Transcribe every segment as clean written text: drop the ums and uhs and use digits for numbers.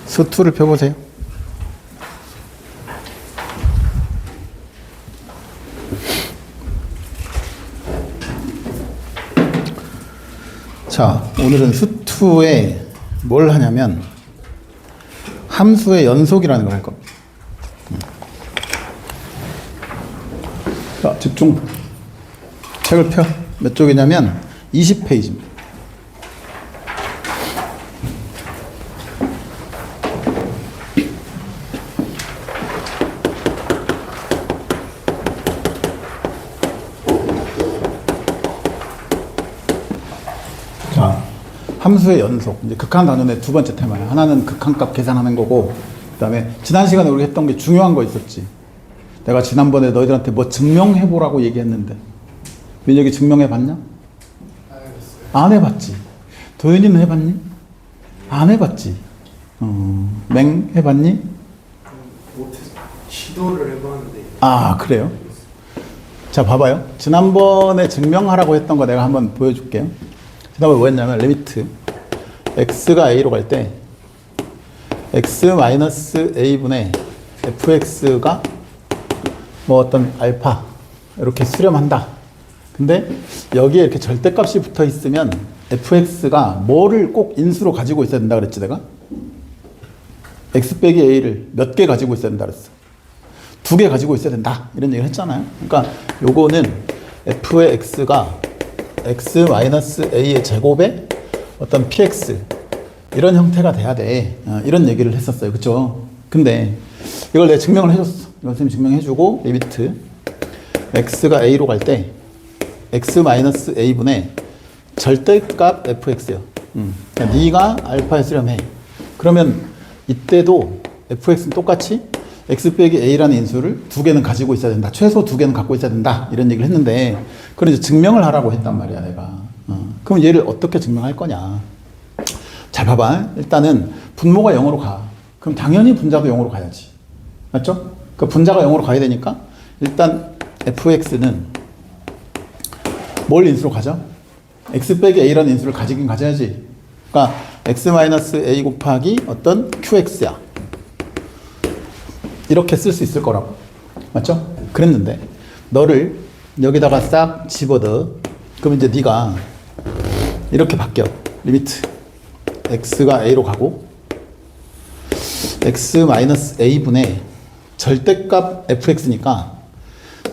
수투를 펴보세요. 자, 오늘은 수투에 뭘 하냐면 함수의 연속이라는 걸 할 겁니다. 자, 집중. 책을 펴. 몇 쪽이냐면 20페이지입니다. 자, 함수의 연속. 이제 극한 단원의 두 번째 테마야. 하나는 극한값 계산하는 거고, 그 다음에 지난 시간에 우리가 했던 게 중요한 거 있었지. 내가 지난번에 너희들한테 뭐 증명해보라고 얘기했는데 민혁이 증명해봤냐? 안 해봤지. 도현이는 해봤니? 안 해봤지. 맹 해봤니? 시도를 해봤는데. 아, 그래요? 자, 봐봐요. 지난번에 증명하라고 했던 거 내가 한번 보여줄게요. 지난번에 뭐 했냐면 리미트 x가 a로 갈 때 x-a분의 fx가 뭐 어떤 알파 이렇게 수렴한다. 근데 여기에 이렇게 절대값이 붙어 있으면 fx가 뭐를 꼭 인수로 가지고 있어야 된다 그랬지 내가? x 빼기 a를 몇 개 가지고 있어야 된다 그랬어. 2개 가지고 있어야 된다 이런 얘기를 했잖아요. 그러니까 요거는 f의 x가 x-a의 제곱에 어떤 px 이런 형태가 돼야 돼. 이런 얘기를 했었어요. 그쵸? 근데 이걸 내가 증명을 해줬어. 이걸 선생님이 증명해주고 리미트 x가 a로 갈 때 x-a분의 절대값 fx요. 그러니까 네가 알파에 쓰려면 해. 그러면 이때도 fx는 똑같이 x 빼기 a라는 인수를 2개는 가지고 있어야 된다. 최소 2개는 갖고 있어야 된다. 이런 얘기를 했는데 그걸 이제 증명을 하라고 했단 말이야 내가. 그럼 얘를 어떻게 증명할 거냐. 잘 봐봐. 일단은 분모가 0으로 가. 그럼 당연히 분자도 0으로 가야지. 맞죠? 그 분자가 0으로 가야 되니까 일단 fx는 뭘 인수로 가죠? x 빼기 a라는 인수를 가지긴 가져야지. 그러니까 x-a 곱하기 어떤 qx야. 이렇게 쓸 수 있을 거라고. 맞죠? 그랬는데 너를 여기다가 싹 집어넣어. 그럼 이제 네가 이렇게 바뀌어. 리미트 x가 a로 가고 x-a분의 절대값 fx니까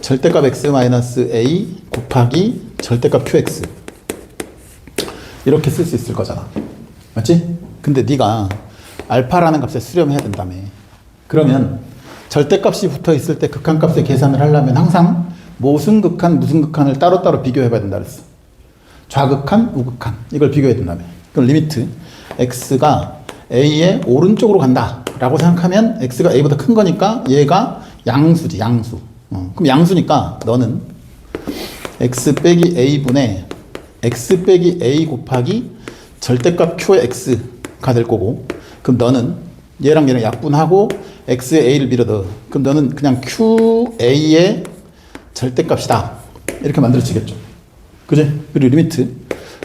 절대값 x-a 곱하기 절대값 qx 이렇게 쓸 수 있을 거잖아. 맞지? 근데 네가 알파라는 값에 수렴해야 된다며. 그러면 절대값이 붙어 있을 때 극한값의 계산을 하려면 항상 무슨 극한을 따로따로 비교해 봐야 된다 그랬어. 좌극한, 우극한 이걸 비교해야 된다며. 그럼 리미트 x가 a의 오른쪽으로 간다 라고 생각하면 x가 a보다 큰 거니까 얘가 양수지. 양수. 그럼 양수니까 너는 x 빼기 a분의 x 빼기 a 곱하기 절대값 q의 x가 될 거고, 그럼 너는 얘랑 약분하고 x에 a를 밀어 넣어. 그럼 너는 그냥 qa의 절대값이다 이렇게 만들어지겠죠. 그지? 그리고 리미트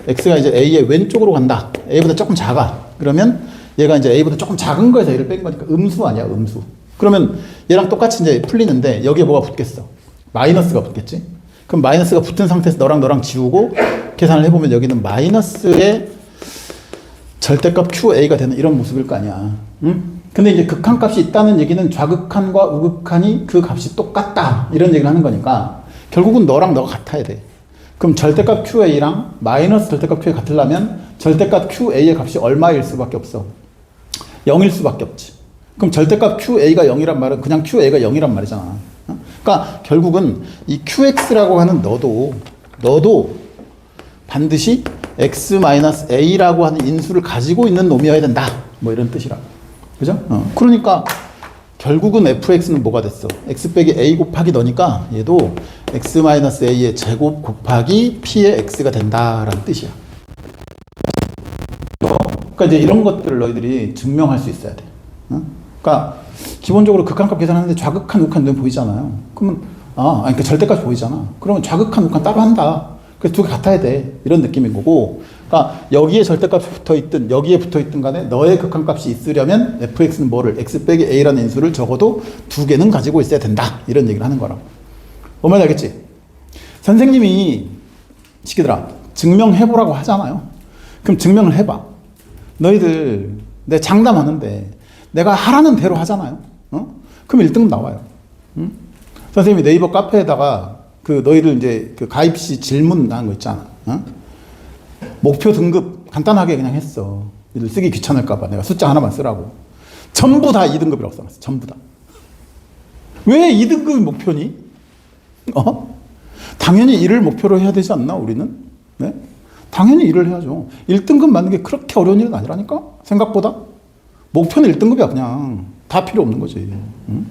x가 이제 a의 왼쪽으로 간다. a보다 조금 작아. 그러면 얘가 이제 a보다 조금 작은 거에서 a를 뺀 거니까 음수 아니야, 음수. 그러면 얘랑 똑같이 이제 풀리는데 여기에 뭐가 붙겠어? 마이너스가 붙겠지? 그럼 마이너스가 붙은 상태에서 너랑 지우고 계산을 해보면 여기는 마이너스의 절대값 QA가 되는 이런 모습일 거 아니야. 응? 근데 이제 극한값이 있다는 얘기는 좌극한과 우극한이 그 값이 똑같다 이런 얘기를 하는 거니까 결국은 너랑 너가 같아야 돼. 그럼 절대값 QA랑 마이너스 절대값 QA 같으려면 절대값 QA의 값이 얼마일 수밖에 없어? 0일 수밖에 없지. 그럼 절대값 QA가 0이란 말은 그냥 QA가 0이란 말이잖아. 그러니까 결국은 이 QX라고 하는 너도 반드시 X-A라고 하는 인수를 가지고 있는 놈이어야 된다. 뭐 이런 뜻이라. 그죠? 그러니까 결국은 fx는 뭐가 됐어? x 빼기 a 곱하기 너니까 얘도 x-a의 제곱 곱하기 p의 x가 된다라는 뜻이야. 그러니까 이제 이런 것들을 너희들이 증명할 수 있어야 돼. 그러니까 기본적으로 극한값 계산하는데 좌극한, 우극한 눈에 보이잖아요. 그러면 그러니까 절대값 보이잖아. 그러면 좌극한, 우극한 따로 한다. 그래서 두 개 같아야 돼. 이런 느낌인 거고. 그러니까 여기에 절대값이 붙어있든 여기에 붙어있든 간에 너의 극한값이 있으려면 fx는 뭐를 x 빼기 a라는 인수를 적어도 두 개는 가지고 있어야 된다. 이런 얘기를 하는 거라고. 뭔 말인지 알겠지? 선생님이 시키더라. 증명해보라고 하잖아요. 그럼 증명을 해봐. 너희들 내 장담하는데 내가 하라는 대로 하잖아요. 그럼 1등급 나와요. 선생님이 네이버 카페에다가 그 너희들 이제 그 가입 시 질문 나는 거 있잖아. 목표 등급 간단하게 그냥 했어. 얘들 쓰기 귀찮을까봐 내가 숫자 하나만 쓰라고. 전부 다 2등급이라고 써놨어. 전부 다. 왜 2등급이 목표니? 당연히 1을 목표로 해야 되지 않나 우리는? 네? 당연히 1을 해야죠. 1등급 맞는 게 그렇게 어려운 일은 아니라니까? 생각보다. 목표는 1등급이야 그냥. 다 필요 없는 거지. 응?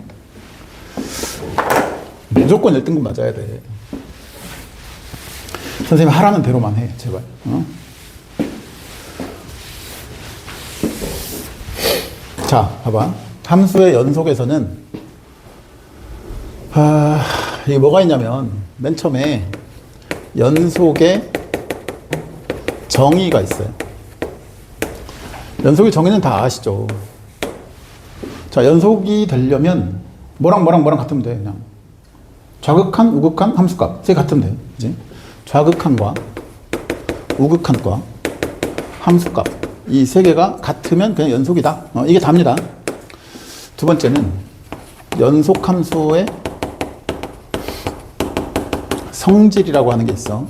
무조건 1등급 맞아야 돼. 선생님 하라는 대로만 해 제발. 자 봐봐. 함수의 연속에서는 이게 뭐가 있냐면 맨 처음에 연속의 정의가 있어요. 연속의 정의는 다 아시죠? 자, 연속이 되려면 뭐랑 같으면 돼. 그냥 좌극한, 우극한, 함수값 세 같으면 돼. 그치? 좌극한과 우극한과 함수값 이 세 개가 같으면 그냥 연속이다. 이게 답니다. 두 번째는 연속함수의 성질이라고 하는 게 있어.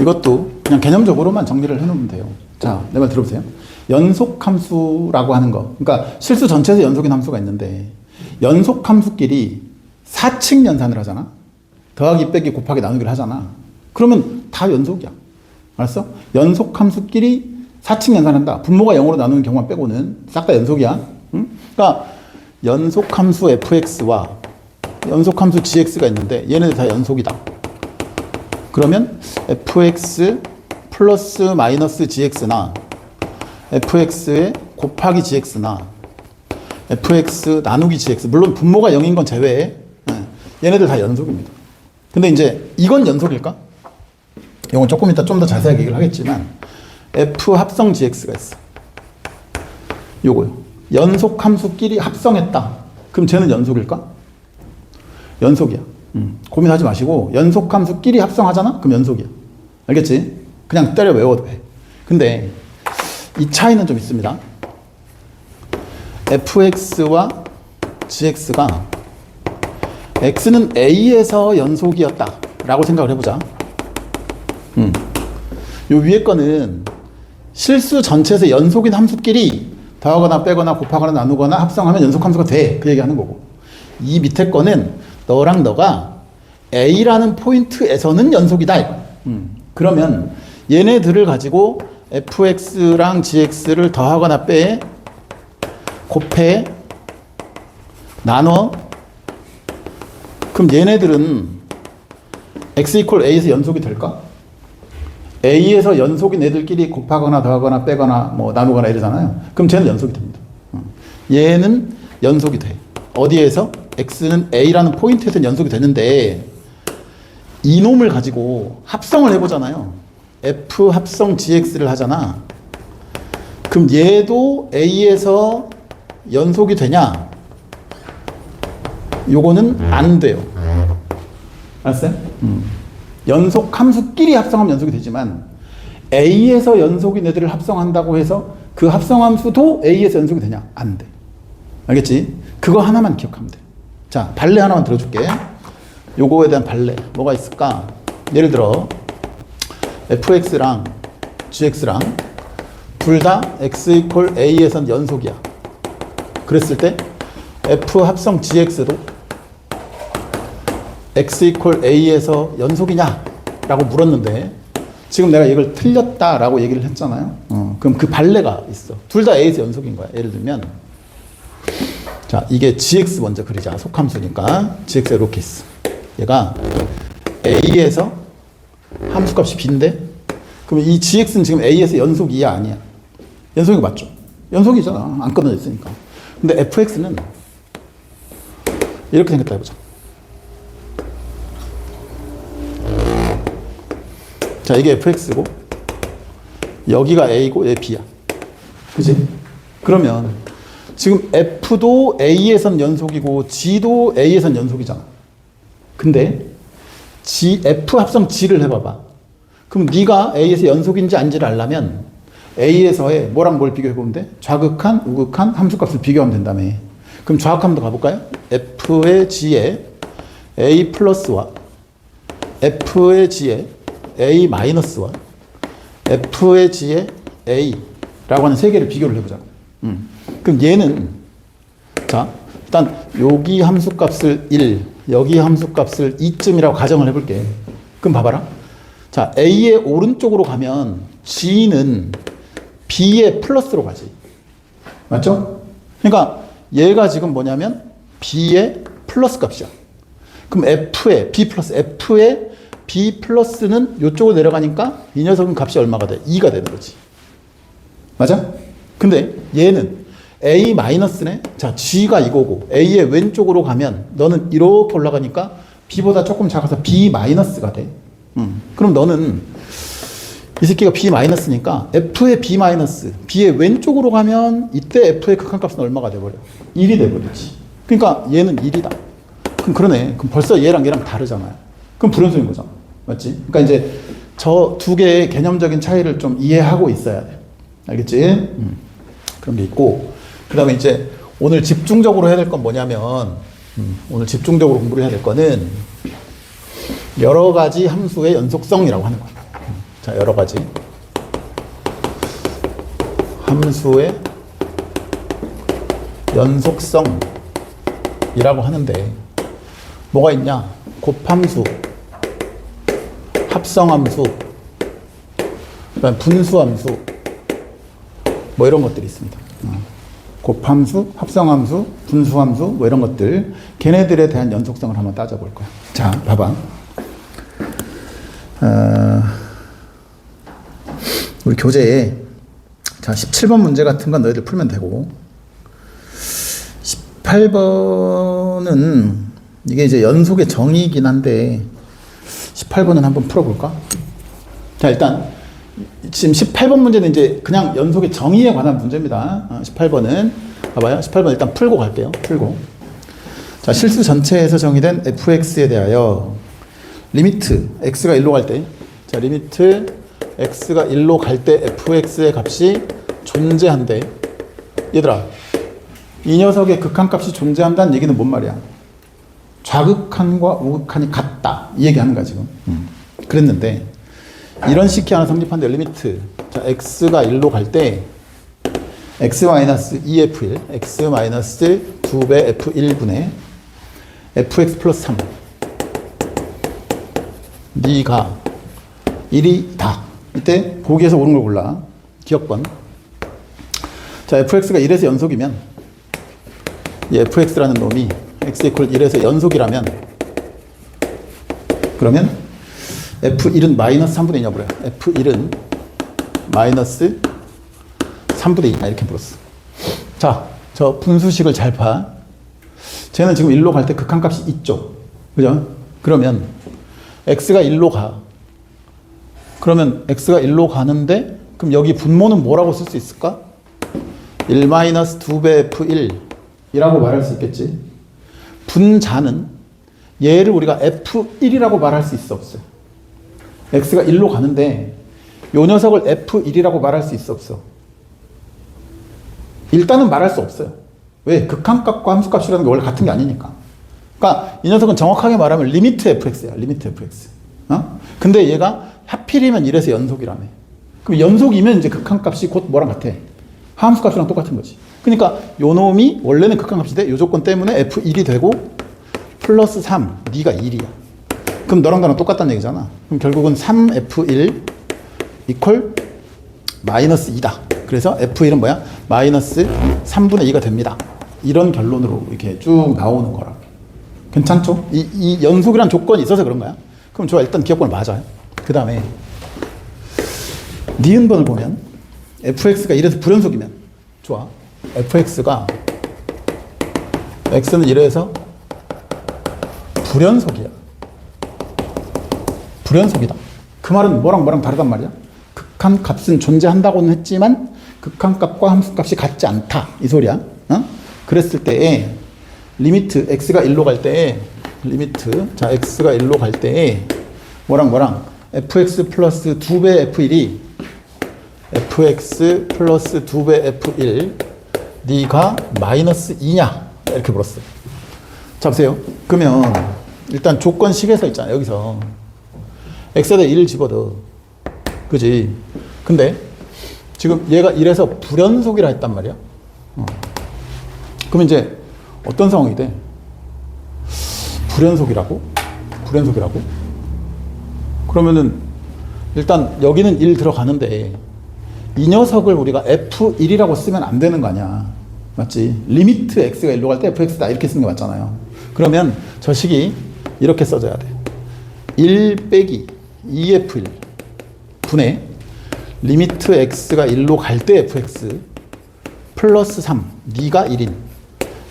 이것도 그냥 개념적으로만 정리를 해놓으면 돼요. 자, 내 말 들어보세요. 연속함수라고 하는 거. 그러니까 실수 전체에서 연속인 함수가 있는데 연속함수끼리 사칙 연산을 하잖아. 더하기, 빼기, 곱하기, 나누기를 하잖아. 그러면 다 연속이야. 알았어? 연속함수끼리 사칙 연산한다. 분모가 0으로 나누는 경우만 빼고는 싹 다 연속이야. 응? 그러니까 연속함수 fx와 연속함수 gx가 있는데 얘네들 다 연속이다. 그러면 fx 플러스 마이너스 gx나 fx에 곱하기 gx나 fx 나누기 gx 물론 분모가 0인 건 제외해. 얘네들 다 연속입니다. 근데 이제 이건 연속일까? 이건 조금 이따 좀 더 자세하게 얘기를 하겠지만 f 합성 gx가 있어. 요거요. 연속 함수끼리 합성했다. 그럼 쟤는 연속일까? 연속이야. 고민하지 마시고 연속 함수끼리 합성하잖아? 그럼 연속이야. 알겠지? 그냥 때려 외워도 돼. 근데 이 차이는 좀 있습니다. fx와 gx가 x는 a에서 연속이었다 라고 생각을 해보자. 요 위에 거는 실수 전체에서 연속인 함수끼리 더하거나 빼거나 곱하거나 나누거나 합성하면 연속함수가 돼. 그 얘기하는 거고. 이 밑에 거는 너랑 너가 A라는 포인트에서는 연속이다. 이거. 그러면 얘네들을 가지고 fx랑 gx를 더하거나 빼, 곱해, 나눠. 그럼 얘네들은 x 이퀄 a에서 연속이 될까? a에서 연속인 애들끼리 곱하거나 더하거나 빼거나 뭐 나누거나 이러잖아요. 그럼 쟤는 연속이 됩니다. 얘는 연속이 돼. 어디에서? x는 a라는 포인트에서 연속이 되는데 이놈을 가지고 합성을 해보잖아요. f 합성 gx를 하잖아. 그럼 얘도 a에서 연속이 되냐? 요거는 안 돼요. 알았어요? 연속 함수끼리 합성하면 연속이 되지만 a에서 연속인 애들을 합성한다고 해서 그 합성함수도 a에서 연속이 되냐? 안 돼. 알겠지? 그거 하나만 기억하면 돼. 자, 발레 하나만 들어줄게. 요거에 대한 발레 뭐가 있을까? 예를 들어 fx랑 gx랑 둘 다 x 이퀄 a에선 연속이야. 그랬을 때 f 합성 gx도 x 이퀄 a에서 연속이냐? 라고 물었는데 지금 내가 이걸 틀렸다라고 얘기를 했잖아요. 그럼 그 발레가 있어. 둘 다 a에서 연속인 거야. 예를 들면 자, 이게 gx 먼저 그리자. 속함수니까 gx가 이렇게 있어. 얘가 a에서 함수값이 b인데 그럼 이 gx는 지금 a에서 연속이야 아니야? 연속이 맞죠? 연속이잖아. 안 끊어져 있으니까. 근데 fx는 이렇게 생겼다 해보자. 자, 이게 fx고 여기가 a고 얘 b야. 그치? 그러면 지금 f도 a에선 연속이고 g도 a에선 연속이잖아. 근데 f 합성 g를 해봐봐. 그럼 네가 a에서 연속인지 아닌지를 알려면 a에서의 뭐랑 뭘 비교해보면 돼? 좌극한, 우극한 함수값을 비교하면 된다며. 그럼 좌극함도 가볼까요? f의 g에 a 플러스와 f의 g에 a 마이너스와 f의 g에 a라고 하는 세 개를 비교를 해보자. 그럼 얘는 자 일단 여기 함수값을 1, 여기 함수값을 2쯤이라고 가정을 해볼게. 그럼 봐봐라. 자, a의 오른쪽으로 가면 g는 b의 플러스로 가지. 맞죠? 그러니까 얘가 지금 뭐냐면 b의 플러스 값이야. 그럼 f의 b 플러스 f의 b 플러스는 이쪽으로 내려가니까 이 녀석은 값이 얼마가 돼? 2가 되는 거지. 맞아? 근데 얘는 a 마이너스네. 자, g가 이거고 a의 왼쪽으로 가면 너는 이렇게 올라가니까 b보다 조금 작아서 b 마이너스가 돼. 그럼 너는 이 새끼가 b 마이너스니까 f의 b 마이너스 b의 왼쪽으로 가면 이때 f의 극한값은 얼마가 돼버려? 1이 돼버리지. 그러니까 얘는 1이다. 그럼 그러네. 그럼 벌써 얘랑 다르잖아요. 그럼 불연속인 거잖아. 맞지? 그러니까 이제 저 두 개의 개념적인 차이를 좀 이해하고 있어야 돼. 알겠지? 그런 게 있고, 그 다음에 이제 오늘 집중적으로 해야 될 건 뭐냐면, 오늘 집중적으로 공부를 해야 될 거는 여러 가지 함수의 연속성이라고 하는 거야. 자, 여러 가지 함수의 연속성이라고 하는데 뭐가 있냐? 곱함수, 합성함수, 그다음에 분수함수, 뭐 이런 것들이 있습니다. 곱함수, 합성함수, 분수함수, 뭐 이런 것들, 걔네들에 대한 연속성을 한번 따져볼 거야. 자, 봐봐. 우리 교재에 자 17번 문제 같은 건 너희들 풀면 되고, 18번은 이게 이제 연속의 정의이긴 한데 18번은 한번 풀어볼까? 자, 일단 지금 18번 문제는 이제 그냥 연속의 정의에 관한 문제입니다. 18번은 봐봐요. 18번 일단 풀고 갈게요. 풀고. 자, 실수 전체에서 정의된 fx에 대하여 리미트 x가 1로 갈 때, 자, 리미트 x가 1로 갈 때 fx의 값이 존재한대. 얘들아, 이 녀석의 극한값이 존재한다는 얘기는 뭔 말이야? 좌극한과 우극한이 같다, 이 얘기하는 거야 지금. 그랬는데 이런 식이 하나 성립한데, 리미트 자 x가 1로 갈 때 x-2f1 x-2배 f1분의 fx 플러스 3 네가 1이다. 이때 보기에서 옳은 걸 골라. 기억번. 자, fx가 1에서 연속이면 이 fx라는 놈이 x 이퀄 1에서 연속이라면, 그러면 f1은 마이너스 3분의 2냐 버려요. f1은 마이너스 3분의 2냐 이렇게 물었어. 자, 저 분수식을 잘 봐. 쟤는 지금 1로 갈 때 극한값이 있죠. 그죠? 그러면 x가 1로 가. 그러면 x가 1로 가는데, 그럼 여기 분모는 뭐라고 쓸 수 있을까? 1-2배 f1 이라고 말할 수 있겠지. 분자는 얘를 우리가 f1이라고 말할 수 있어, 없어요? x가 1로 가는데 요 녀석을 f1이라고 말할 수 있어, 없어? 일단은 말할 수 없어요. 왜? 극한값과 함수값이라는 게 원래 같은 게 아니니까. 그러니까 이 녀석은 정확하게 말하면 리미트 fx야. 리미트 fx. 근데 얘가 하필이면 1에서 연속이라며. 그럼 연속이면 이제 극한값이 곧 뭐랑 같아? 함수값이랑 똑같은 거지. 그러니까 요 놈이 원래는 극한값인데 요 조건 때문에 f1이 되고 플러스 3, 네가 1이야. 그럼 너랑 나랑 똑같다는 얘기잖아. 그럼 결국은 3f1 이퀄 마이너스 2다. 그래서 f1은 뭐야? 마이너스 3분의 2가 됩니다. 이런 결론으로 이렇게 쭉 나오는 거라. 괜찮죠? 이 연속이란 조건이 있어서 그런 거야. 그럼 좋아. 일단 기억번호 맞아요. 그 다음에 니은번을 보면 fx가 1에서 불연속이면, 좋아, fx가 x는 1에서 불연속이야. 불연속이다. 그 말은 뭐랑 다르단 말이야. 극한값은 존재한다고는 했지만 극한값과 함수값이 같지 않다 이 소리야. 어? 그랬을 때에 리미트 x가 1로 갈 때에 리미트 자 x가 1로 갈 때에 뭐랑 fx 플러스 2배 f1이 fx 플러스 2배 f1 네가 마이너스 2냐 이렇게 물었어. 자 보세요. 그러면 일단 조건식에서 있잖아. 여기서 x에다 1을 집어넣어. 그지? 근데 지금 얘가 이래서 불연속이라 했단 말이야. 그러면 이제 어떤 상황이 돼? 불연속이라고? 그러면은 일단 여기는 1 들어가는데 이 녀석을 우리가 f1이라고 쓰면 안 되는 거 아니야. 맞지? 리미트 x가 1로 갈 때 fx다 이렇게 쓰는 게 맞잖아요. 그러면 저 식이 이렇게 써져야 돼. 1 빼기 2f1 분의 리미트 x가 1로 갈 때 fx 플러스 3 네가 1인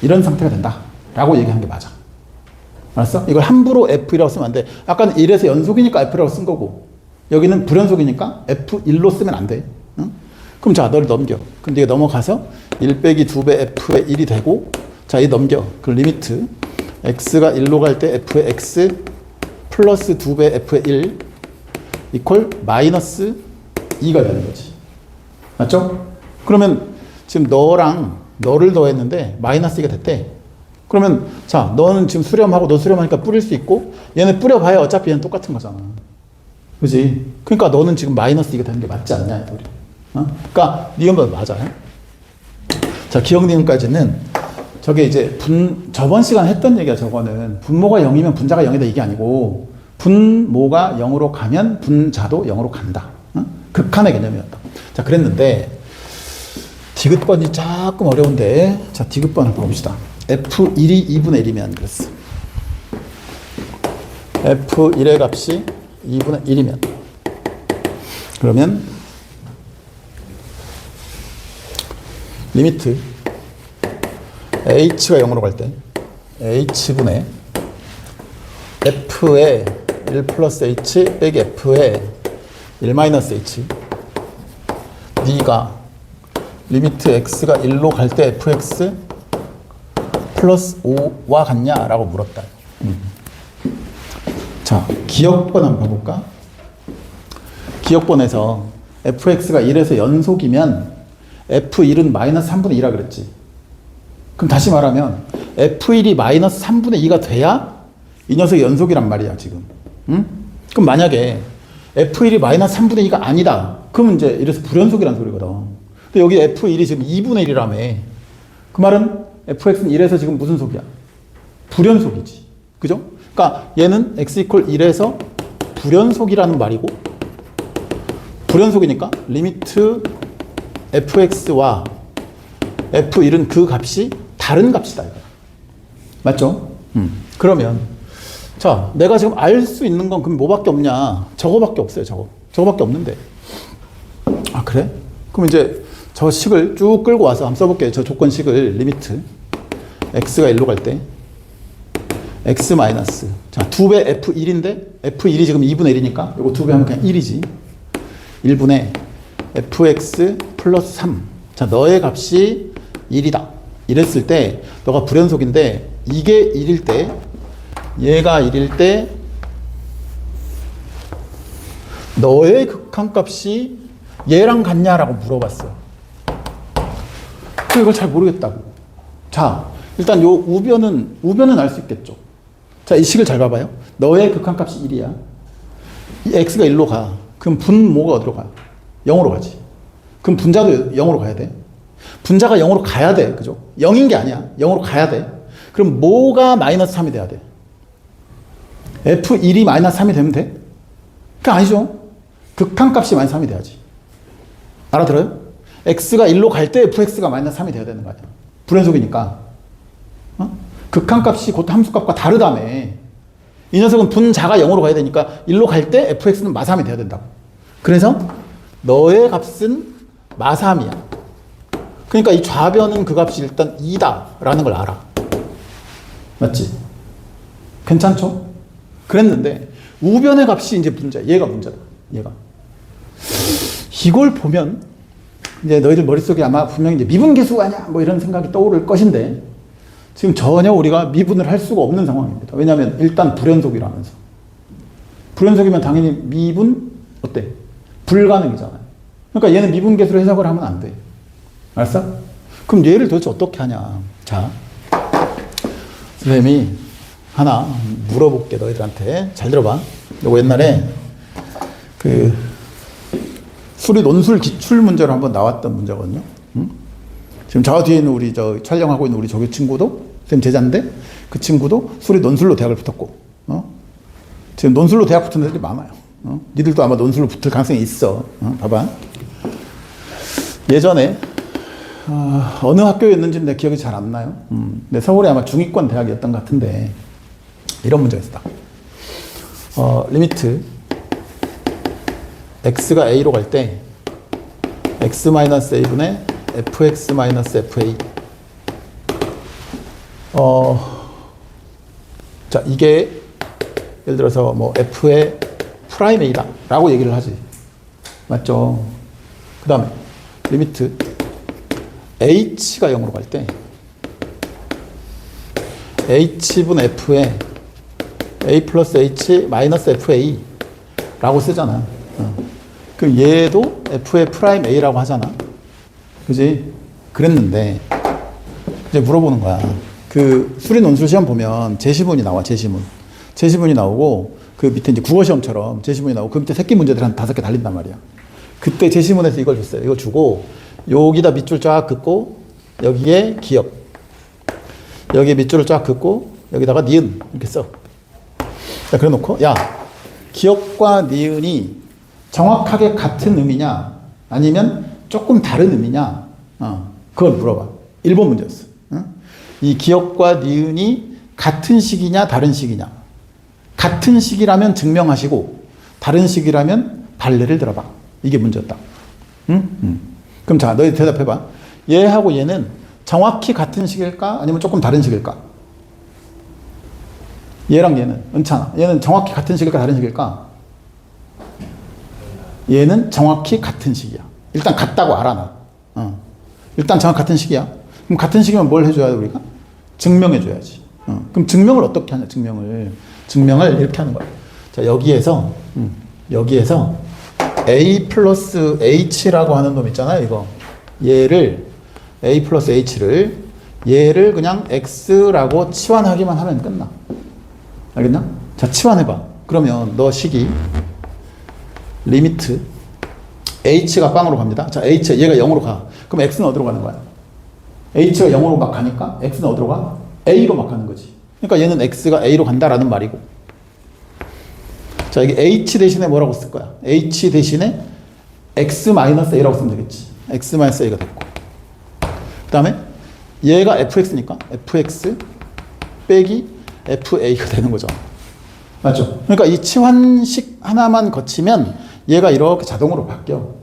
이런 상태가 된다 라고 얘기한 게 맞아. 알았어? 이걸 함부로 f1이라고 쓰면 안 돼. 아까는 1에서 연속이니까 f라고 쓴 거고 여기는 불연속이니까 f1로 쓰면 안 돼. 응? 그럼 자 너를 넘겨. 근데 이게 넘어가서 1 빼기 2배 f의 1이 되고 자 이 넘겨. 그 리미트 x가 1로 갈 때 f의 x 플러스 2배 f의 1 이퀄 마이너스 2가 되는 거지. 맞죠? 그러면 지금 너를 더했는데 마이너스 2가 됐대. 그러면 자 너는 지금 수렴하고 너 수렴하니까 뿌릴 수 있고 얘는 뿌려봐야 어차피 얘는 똑같은 거잖아. 그지? 그러니까 너는 지금 마이너스 2가 되는 게 맞지 않냐 우리. 어? 그러니까 니은은 맞아. 자 기억 니은까지는 저게 이제 저번 시간에 했던 얘기야. 저거는 분모가 0이면 분자가 0이다 이게 아니고 분모가 0으로 가면 분자도 0으로 간다. 어? 극한의 개념이었다. 자 그랬는데 디귿번이 조금 어려운데 자 디귿번을 봅시다. f1이 2분의 1이면 그랬어. f1의 값이 2분의 1이면 그러면 리미트 h가 0으로 갈 때 h분의 f의 1 플러스 h 빼기 f의 1 마이너스 h 네가 리미트 x가 1로 갈 때 fx 플러스 5와 같냐라고 물었다. 자, 기억번 한번 봐볼까? 기억번에서 fx가 1에서 연속이면 f1은 마이너스 3분의 2라 그랬지. 그럼 다시 말하면 f1이 마이너스 3분의 2가 돼야 이 녀석이 연속이란 말이야 지금. 응? 그럼 만약에 f1이 마이너스 3분의 2가 아니다. 그러면 이제 이래서 불연속이라는 소리거든. 근데 여기 f1이 지금 2분의 1이라며. 그 말은 fx는 1에서 지금 무슨 속이야? 불연속이지. 그죠? 그러니까 얘는 x 이퀄 1에서 불연속이라는 말이고 불연속이니까 리미트 fx와 f1은 그 값이 다른 값이다. 이거. 맞죠? 그러면 자 내가 지금 알 수 있는 건 그럼 뭐밖에 없냐? 저거밖에 없어요. 저거밖에 없는데 아 그래? 그럼 이제 저 식을 쭉 끌고 와서 한번 써볼게요. 저 조건식을 리미트 x가 1로 갈 때 x 마이너스 자 2배 f1인데 f1이 지금 2분의 1이니까 이거 2배 하면 그냥 1이지 1분의 fx 플러스 3 자 너의 값이 1이다 이랬을 때 너가 불연속인데 이게 1일 때 얘가 1일 때 너의 극한값이 얘랑 같냐라고 물어봤어. 이걸 잘 모르겠다고. 자 일단 요 우변은 알 수 있겠죠. 자 이 식을 잘 봐봐요. 너의 극한값이 1이야. 이 x가 1로 가. 그럼 분모가 어디로 가? 0으로 가지. 그럼 분자도 0으로 가야 돼. 분자가 0으로 가야 돼. 그죠? 0인 게 아니야. 0으로 가야 돼. 그럼 뭐가 마이너스 3이 돼야 돼? f1이 마이너스 3이 되면 돼? 그게 아니죠. 극한값이 마이너스 3이 돼야지. 알아들어요? x가 1로 갈 때 fx가 마이너스 3이 돼야 되는 거 아니야. 불연속이니까. 어? 극한값이 곧 함수값과 다르다며. 이 녀석은 분자가 0으로 가야 되니까 1로 갈 때 fx는 마3이 돼야 된다고. 그래서 너의 값은 마3이야. 그러니까 이 좌변은 그 값이 일단 2다 라는 걸 알아. 맞지? 괜찮죠? 그랬는데 우변의 값이 이제 문제야. 얘가 문제다. 얘가. 이걸 보면 이제 너희들 머릿속에 아마 분명히 이제 미분계수 아니야 뭐 이런 생각이 떠오를 것인데 지금 전혀 우리가 미분을 할 수가 없는 상황입니다. 왜냐하면 일단 불연속이라면서. 불연속이면 당연히 미분 어때? 불가능이잖아요. 그러니까 얘는 미분계수로 해석을 하면 안 돼. 알았어? 그럼 얘를 도대체 어떻게 하냐? 자, 선생님이 하나 물어볼게 너희들한테. 잘 들어봐. 이거 옛날에 그 수리 논술 기출 문제로 한번 나왔던 문제거든요. 응? 지금 저 뒤에 있는 우리 저 촬영하고 있는 우리 저기 친구도 선생님 제자인데 그 친구도 수리 논술로 대학을 붙었고, 지금 논술로 대학 붙은 애들이 많아요. 니들도 아마 논술로 붙을 가능성이 있어. 봐봐. 예전에 어느 학교였는지는 내 기억이 잘 안 나요. 근데 서울에 아마 중위권 대학이었던 것 같은데 이런 문제가 있었다. 리미트 x가 a로 갈 때 x-a분의 fx-fa. 자, 이게 예를 들어서 뭐 f의 프라임 a다 라고 얘기를 하지. 맞죠? 그 다음에 리미트 h가 0으로 갈 때 h분 f에 a 플러스 h 마이너스 fa 라고 쓰잖아. 그럼 얘도 f의 프라임 a라고 하잖아. 그지? 그랬는데 이제 물어보는 거야. 그 수리 논술 시험 보면 제시문이 나와. 제시문이 나오고 그 밑에 이제 국어 시험처럼 제시문이 나오고 그 밑에 새끼 문제들 한 5개 달린단 말이야. 그때 제시문에서 이걸 줬어요. 이거 주고 여기다 밑줄 쫙 긋고 여기에 기억, 여기에 밑줄을 쫙 긋고 여기다가 니은 이렇게 써. 자, 그래 놓고 야, 기억과 니은이 정확하게 같은 의미냐 아니면 조금 다른 의미냐, 그걸 물어봐. 1번 문제였어. 이 기억과 니은이 같은 식이냐 다른 식이냐. 같은 식이라면 증명하시고 다른 식이라면 발레를 들어봐. 이게 문제였다. 그럼 자, 너희 대답해봐. 얘하고 얘는 정확히 같은 식일까 아니면 조금 다른 식일까? 얘랑 얘는 은찬아, 얘는 정확히 같은 식일까 다른 식일까? 얘는 정확히 같은 식이야. 일단 같다고 알아 나. 일단 정확히 같은 식이야. 그럼 같은 식이면 뭘 해줘야 돼 우리가? 증명해줘야지. 그럼 증명을 어떻게 하냐? 증명을 이렇게 하는 거야. 자, 여기에서 a 플러스 h라고 하는 놈 있잖아요. 이거 얘를 a 플러스 h를 얘를 그냥 x라고 치환하기만 하면 끝나. 알겠나? 자, 치환해봐. 그러면 너 식이 리미트 h가 빵으로 갑니다. 자, 얘가 0으로 가. 그럼 x는 어디로 가는 거야? h가 0으로 막 가니까 x는 어디로 가? a로 막 가는 거지. 그러니까 얘는 x가 a로 간다라는 말이고. 자, 이게 h 대신에 뭐라고 쓸 거야? h 대신에 x-a라고 쓰면 되겠지. x-a가 됐고. 그 다음에 얘가 fx니까 fx 빼기 fa가 되는 거죠. 맞죠? 그러니까 이 치환식 하나만 거치면 얘가 이렇게 자동으로 바뀌어.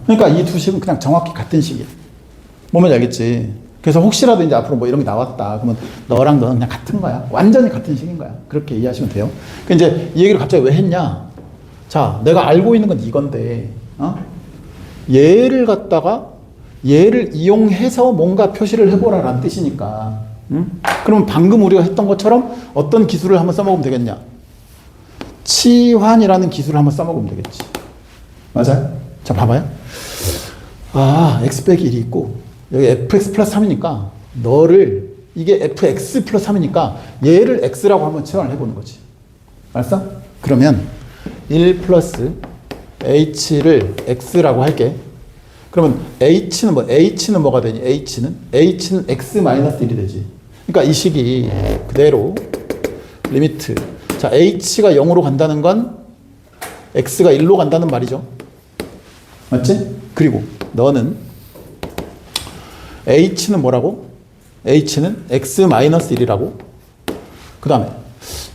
그러니까 이 두 식은 그냥 정확히 같은 식이야. 뭔지 알겠지? 그래서 혹시라도 이제 앞으로 뭐 이런 게 나왔다. 그러면 너랑 너는 그냥 같은 거야. 완전히 같은 식인 거야. 그렇게 이해하시면 돼요. 그 이제 이 얘기를 갑자기 왜 했냐? 자, 내가 알고 있는 건 이건데, 얘를 갖다가 얘를 이용해서 뭔가 표시를 해보라라는 뜻이니까. 그러면 방금 우리가 했던 것처럼 어떤 기술을 한번 써먹으면 되겠냐? 치환이라는 기술을 한번 써먹으면 되겠지. 맞아요? 자, 봐봐요. x 빼기 1이 있고 여기 fx 플러스 3이니까 너를 이게 fx 플러스 3이니까 얘를 x라고 한번 치환을 해보는 거지. 알았어? 그러면 1 플러스 h를 x라고 할게. 그러면 h는 뭐가 되니? h는 x-1이 되지. 그러니까 이 식이 그대로 리미트. 자, h가 0으로 간다는 건 x가 1로 간다는 말이죠. 맞지? 그리고 너는 h는 뭐라고? h는 x-1이라고. 그 다음에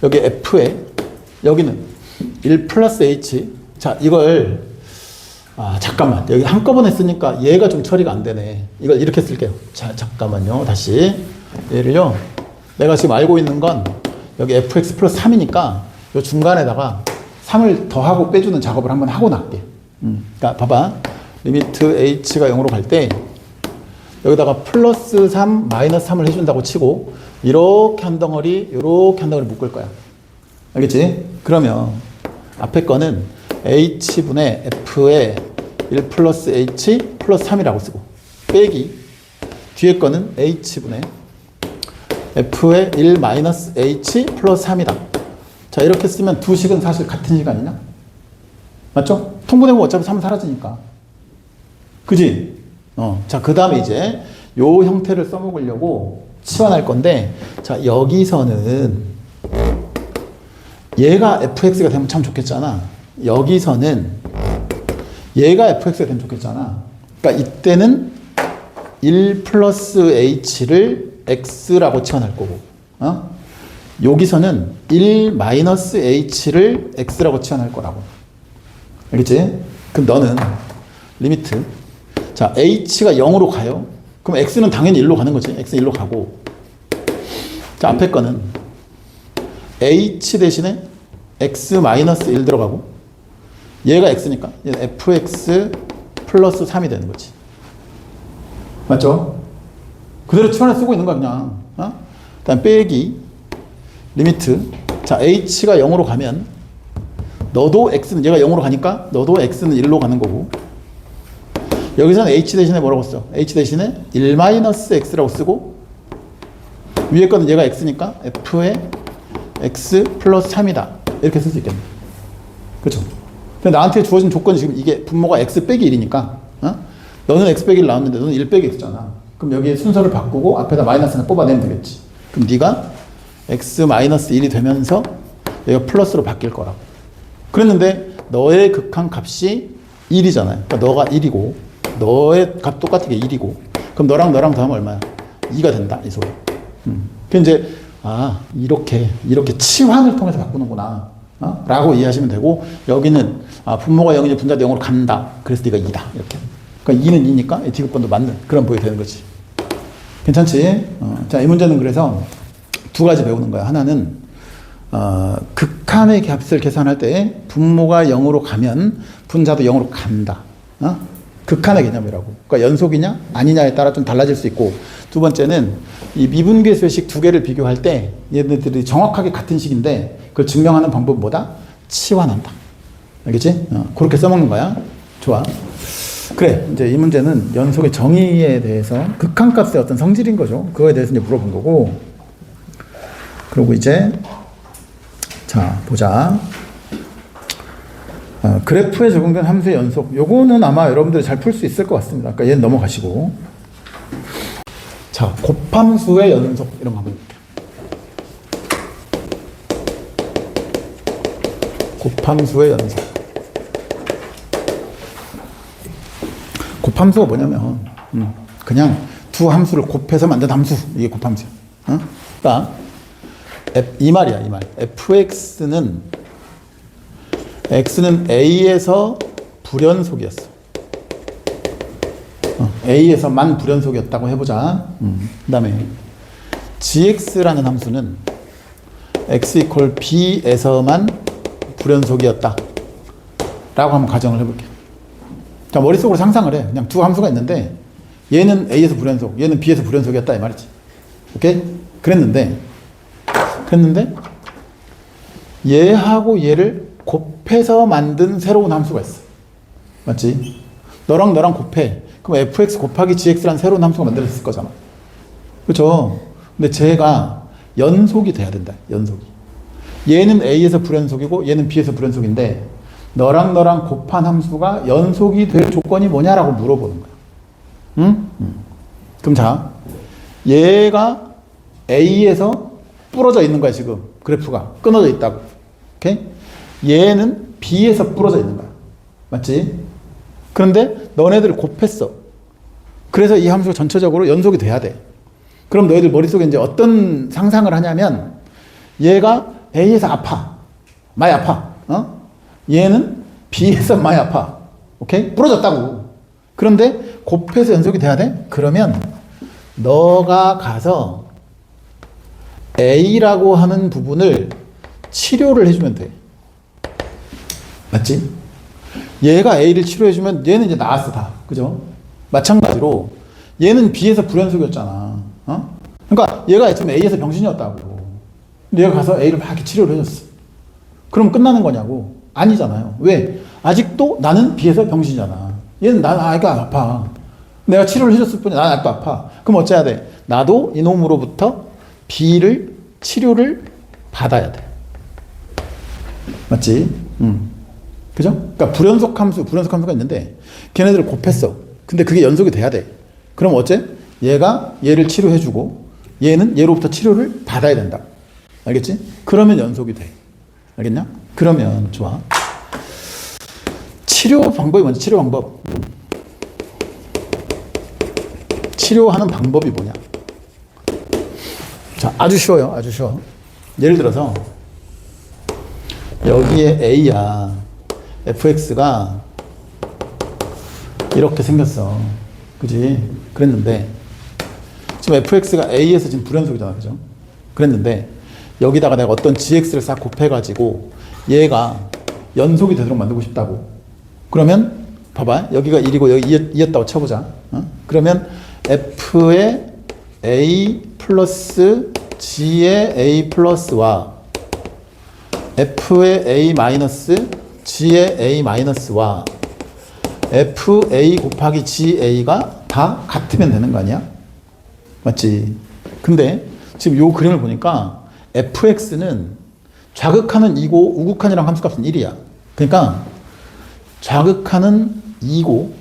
여기 f에 여기는 1 플러스 h. 자, 이걸 잠깐만. 여기 한꺼번에 쓰니까 얘가 좀 처리가 안 되네. 이걸 이렇게 쓸게요. 자, 잠깐만요. 다시. 얘를요. 내가 지금 알고 있는 건 여기 fx 플러스 3이니까 요 중간에다가 3을 더하고 빼주는 작업을 한번 하고 나갈게. 그러니까 봐봐. 리미트 h가 0으로 갈 때 여기다가 플러스 3, 마이너스 3을 해준다고 치고 이렇게 한 덩어리, 이렇게 한 덩어리 묶을 거야. 알겠지? 그러면 앞에 거는 h분의 f의 1 플러스 h 플러스 3이라고 쓰고 빼기 뒤에 거는 h분의 f의 1 마이너스 h 플러스 3이다. 자, 이렇게 쓰면 두 식은 사실 같은 식 아니냐? 맞죠? 통분해보면 어차피 3은 사라지니까. 그지? 자, 그 다음에 이제 요 형태를 써먹으려고 치환할 건데, 자, 여기서는 얘가 fx가 되면 참 좋겠잖아. 여기서는 얘가 fx가 되면 좋겠잖아. 그러니까 이때는 1 플러스 h를 x라고 치환할 거고, 여기서는 1 마이너스 h를 x라고 치환할 거라고. 알겠지? 그럼 너는 리미트, 자, h가 0으로 가요. 그럼 x는 당연히 1로 가는 거지. x 1로 가고. 자, 앞에 거는 h 대신에 x 마이너스 1 들어가고, 얘가 x니까 얘는 fx 플러스 3이 되는 거지. 맞죠? 그대로 치환을 쓰고 있는 거야, 그냥. 그다음 빼기 리미트. 자, h가 0으로 가면 너도 x는, 얘가 0으로 가니까 너도 x는 1로 가는 거고, 여기서는 h 대신에 뭐라고 써? h 대신에 1 마이너스 x라고 쓰고, 위에 거는 얘가 x니까 f의 x 플러스 3이다. 이렇게 쓸 수 있겠네. 그렇죠? 근데 나한테 주어진 조건이 지금 이게 분모가 x 빼기 1이니까, 너는 x 빼기 1 나왔는데 너는 1 빼기 x잖아. 그럼 여기에 순서를 바꾸고 앞에다 마이너스 하나 뽑아내면 되겠지. 그럼 네가 x 마이너스 1이 되면서 여기가 플러스로 바뀔 거라고. 그랬는데 너의 극한 값이 1이잖아요. 그러니까 너가 1이고 너의 값 똑같은 게 1이고, 그럼 너랑 더하면 얼마야? 2가 된다, 이 소리. 그 이제 이렇게 치환을 통해서 바꾸는구나, 라고 이해하시면 되고, 여기는 분모가 0이니 분자도 0으로 간다. 그래서 네가 2다, 이렇게. 그러니까 2는 2니까 D급번도 맞는 그런 보이 되는 거지. 괜찮지? 자, 이 문제는 그래서 두 가지 배우는 거야. 하나는 극한의 값을 계산할 때 분모가 0으로 가면 분자도 0으로 간다. 극한의 개념이라고. 그러니까 연속이냐 아니냐에 따라 좀 달라질 수 있고, 두 번째는 이 미분계수식 두 개를 비교할 때 얘네들이 정확하게 같은 식인데 그걸 증명하는 방법은 뭐다? 치환한다. 알겠지? 그렇게 써먹는 거야. 좋아. 그래, 이제 이 문제는 연속의 정의에 대해서 극한값의 어떤 성질인 거죠. 그거에 대해서 이제 물어본 거고. 그리고 이제 자, 보자. 그래프에 적용된 함수의 연속. 요거는 아마 여러분들이 잘 풀 수 있을 것 같습니다. 아까 얘는 넘어가시고. 자, 곱함수의 연속 이런 거 한번 볼게요. 곱함수의 연속. 곱함수가 뭐냐면 그냥 두 함수를 곱해서 만든 함수, 이게 곱함수야. 그러니까 이 말이야, 이 말. fx는 x는 a에서 불연속이었어. a에서만 불연속이었다고 해보자. 그 다음에 gx라는 함수는 x 이퀄 b에서만 불연속이었다 라고 한번 가정을 해볼게. 자, 머릿속으로 상상을 해. 그냥 두 함수가 있는데 얘는 a에서 불연속, 얘는 b에서 불연속이었다 이 말이지. 오케이? 그랬는데 얘하고 얘를 곱해서 만든 새로운 함수가 있어. 맞지? 너랑 곱해. 그럼 fx 곱하기 gx라는 새로운 함수가 만들어졌을 거잖아. 그렇죠? 근데 쟤가 연속이 돼야 된다. 연속이. 얘는 a에서 불연속이고 얘는 b에서 불연속인데 너랑 곱한 함수가 연속이 될 조건이 뭐냐라고 물어보는 거야. 응? 그럼 자, 얘가 a에서 부러져 있는 거야, 지금. 그래프가 끊어져 있다고. 오케이? 얘는 b에서 부러져 있는 거야. 맞지? 그런데 너네들을 곱했어. 그래서 이 함수가 전체적으로 연속이 돼야 돼. 그럼 너희들 머릿속에 이제 어떤 상상을 하냐면 얘가 a에서 아파. 많이 아파. 얘는 b에서 많이 아파. 오케이? 부러졌다고. 그런데 곱해서 연속이 돼야 돼? 그러면 너가 가서 A라고 하는 부분을 치료를 해주면 돼. 맞지? 얘가 A를 치료해주면 얘는 이제 나았어 다. 그죠? 마찬가지로 얘는 B에서 불연속이었잖아. 어? 그러니까 얘가 지금 A에서 병신이었다고. 근데 얘가 가서 A를 막 이렇게 치료를 해줬어. 그럼 끝나는 거냐고? 아니잖아요. 왜? 아직도 나는 B에서 병신이잖아. 얘는 난 아이가 아파. 내가 치료를 해줬을 뿐이야. 난 아직도 아파. 그럼 어째야 돼? 나도 이놈으로부터 B를 치료를 받아야 돼. 맞지? 그죠? 그러니까 불연속 함수가 있는데 걔네들을 곱했어. 근데 그게 연속이 돼야 돼. 그럼 어째? 얘가 얘를 치료해주고 얘는 얘로부터 치료를 받아야 된다. 알겠지? 그러면 연속이 돼. 알겠냐? 그러면 좋아. 치료 방법이 뭔지 치료 방법. 치료하는 방법이 뭐냐? 자, 아주 쉬워요. 아주 쉬워. 예를 들어서 여기에 A야. fx가 이렇게 생겼어. 그지? 그랬는데 지금 fx가 a에서 지금 불연속이잖아. 그죠? 그랬는데 여기다가 내가 어떤 gx를 싹 곱해가지고 얘가 연속이 되도록 만들고 싶다고. 그러면 봐봐. 여기가 1이고 여기 2였다고 쳐보자. 어? 그러면 f의 a 플러스 g의 a 플러스와 f의 a 마이너스 g의 a 마이너스와 fa 곱하기 ga가 다 같으면 되는 거 아니야? 맞지? 근데 지금 요 그림을 보니까 fx는 좌극하는 2고 우극한이랑 함수값은 1이야. 그러니까 좌극하는 2고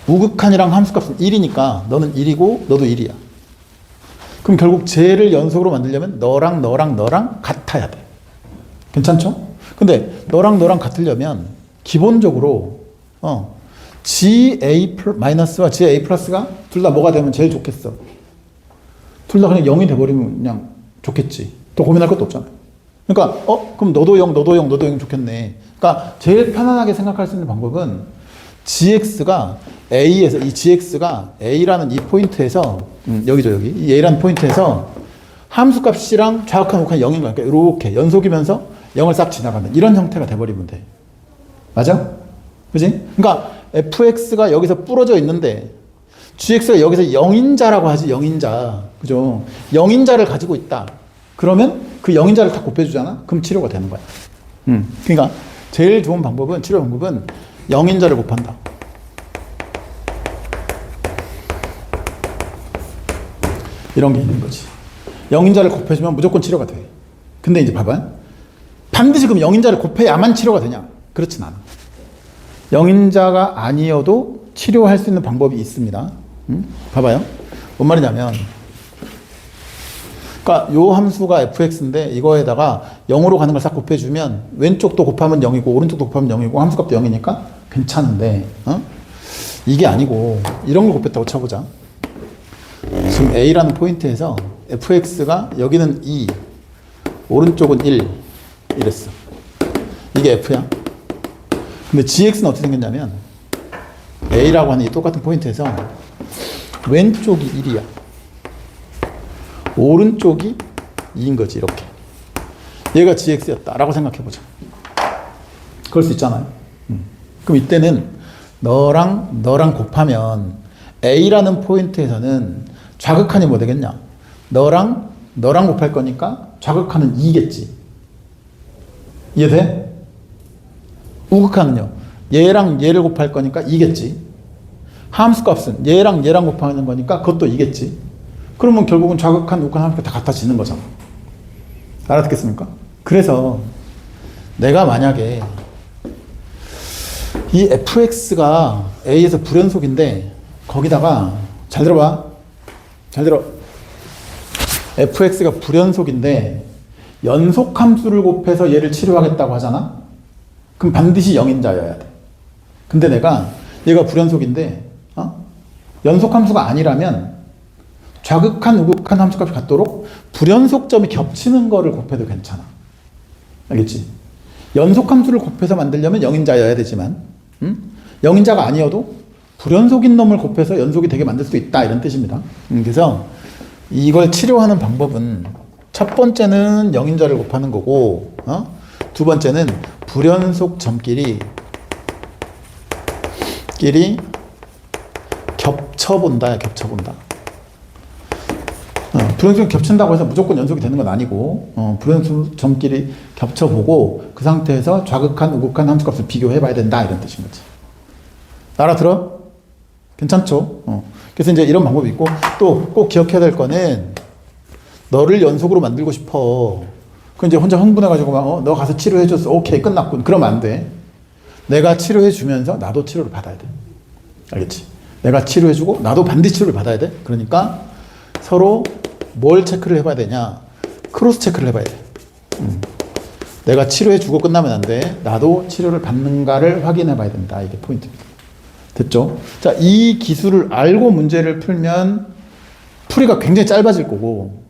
우극한이랑 함수값은 1이니까 너는 1이고 너도 1이야. 그럼 결국 쟤를 연속으로 만들려면 너랑 같아야 돼. 괜찮죠? 근데 너랑 같으려면 기본적으로 GA 마이너스와 GA 플러스가 둘 다 뭐가 되면 제일 좋겠어? 둘 다 그냥 0이 돼버리면 그냥 좋겠지. 더 고민할 것도 없잖아. 그러니까 그럼 너도 0 좋겠네. 그러니까 제일 편안하게 생각할 수 있는 방법은 GX가 A에서 이 GX가 A라는 이 포인트에서 여기죠 여기 이 A라는 포인트에서 함수값이랑 좌극한 우극한 0인 거야. 그러니까 이렇게 연속이면서 0을 싹 지나가는 이런 형태가 돼버리면 돼. 맞아? 그지? 그러니까 fx가 여기서 부러져 있는데 gx가 여기서 0인자라고 하지. 0인자. 그죠? 0인자를 가지고 있다. 그러면 그 0인자를 다 곱해주잖아. 그럼 치료가 되는 거야. 그러니까 제일 좋은 방법은 치료 방법은 0인자를 곱한다. 이런 게 있는 거지. 0인자를 곱해주면 무조건 치료가 돼. 근데 이제 봐봐. 반드시 그럼 0인자를 곱해야만 치료가 되냐? 그렇진 않아. 0인자가 아니어도 치료할 수 있는 방법이 있습니다. 봐봐요. 뭔 말이냐면 그러니까 요 함수가 fx인데 이거에다가 0으로 가는 걸 싹 곱해주면 왼쪽도 곱하면 0이고 오른쪽도 곱하면 0이고 함수값도 0이니까 괜찮은데 이게 아니고 이런 걸 곱했다고 쳐보자. 지금 A라는 포인트에서 fx가 여기는 2 오른쪽은 1 이랬어. 이게 f야. 근데 gx는 어떻게 생겼냐면 A라고 하는 이 똑같은 포인트에서 왼쪽이 1이야. 오른쪽이 2인 거지. 이렇게. 얘가 gx였다라고 생각해보자. 그럴 수 있잖아요. 그럼 이때는 너랑 곱하면 A라는 포인트에서는 좌극한이 뭐 되겠냐? 너랑 곱할 거니까 좌극한은 2겠지. 이해돼? 우극한은요? 얘랑 얘를 곱할 거니까 2겠지. 함수값은 얘랑 곱하는 거니까 그것도 2겠지. 그러면 결국은 좌극한, 우극한, 함수가 다 같아지는 거잖아. 알아듣겠습니까? 그래서 내가 만약에 이 fx가 a에서 불연속인데 거기다가 잘 들어봐. 잘 들어. fx가 불연속인데 연속함수를 곱해서 얘를 치료하겠다고 하잖아? 그럼 반드시 0인자여야 돼. 근데 내가 얘가 불연속인데 연속함수가 아니라면 좌극한, 우극한 함수값이 같도록 불연속점이 겹치는 거를 곱해도 괜찮아. 알겠지? 연속함수를 곱해서 만들려면 0인자여야 되지만 0인자가 아니어도 불연속인 놈을 곱해서 연속이 되게 만들 수 있다 이런 뜻입니다. 그래서 이걸 치료하는 방법은 첫 번째는 0인자를 곱하는 거고 두 번째는 불연속 점끼리 겹쳐본다. 불연속 겹친다고 해서 무조건 연속이 되는 건 아니고 불연속 점끼리 겹쳐보고 그 상태에서 좌극한, 우극한 함수값을 비교해봐야 된다 이런 뜻인 거지. 알아들어? 괜찮죠? 그래서 이제 이런 방법이 있고 또 꼭 기억해야 될 거는 너를 연속으로 만들고 싶어. 그 이제 혼자 흥분해가지고 막 너 가서 치료해줬어. 오케이 끝났군. 그러면 안 돼. 내가 치료해주면서 나도 치료를 받아야 돼. 알겠지? 내가 치료해주고 나도 반드시 치료를 받아야 돼. 그러니까 서로 뭘 체크를 해봐야 되냐? 크로스 체크를 해봐야 돼. 내가 치료해주고 끝나면 안 돼. 나도 치료를 받는가를 확인해봐야 된다. 이게 포인트입니다. 됐죠? 자, 이 기술을 알고 문제를 풀면 풀이가 굉장히 짧아질 거고,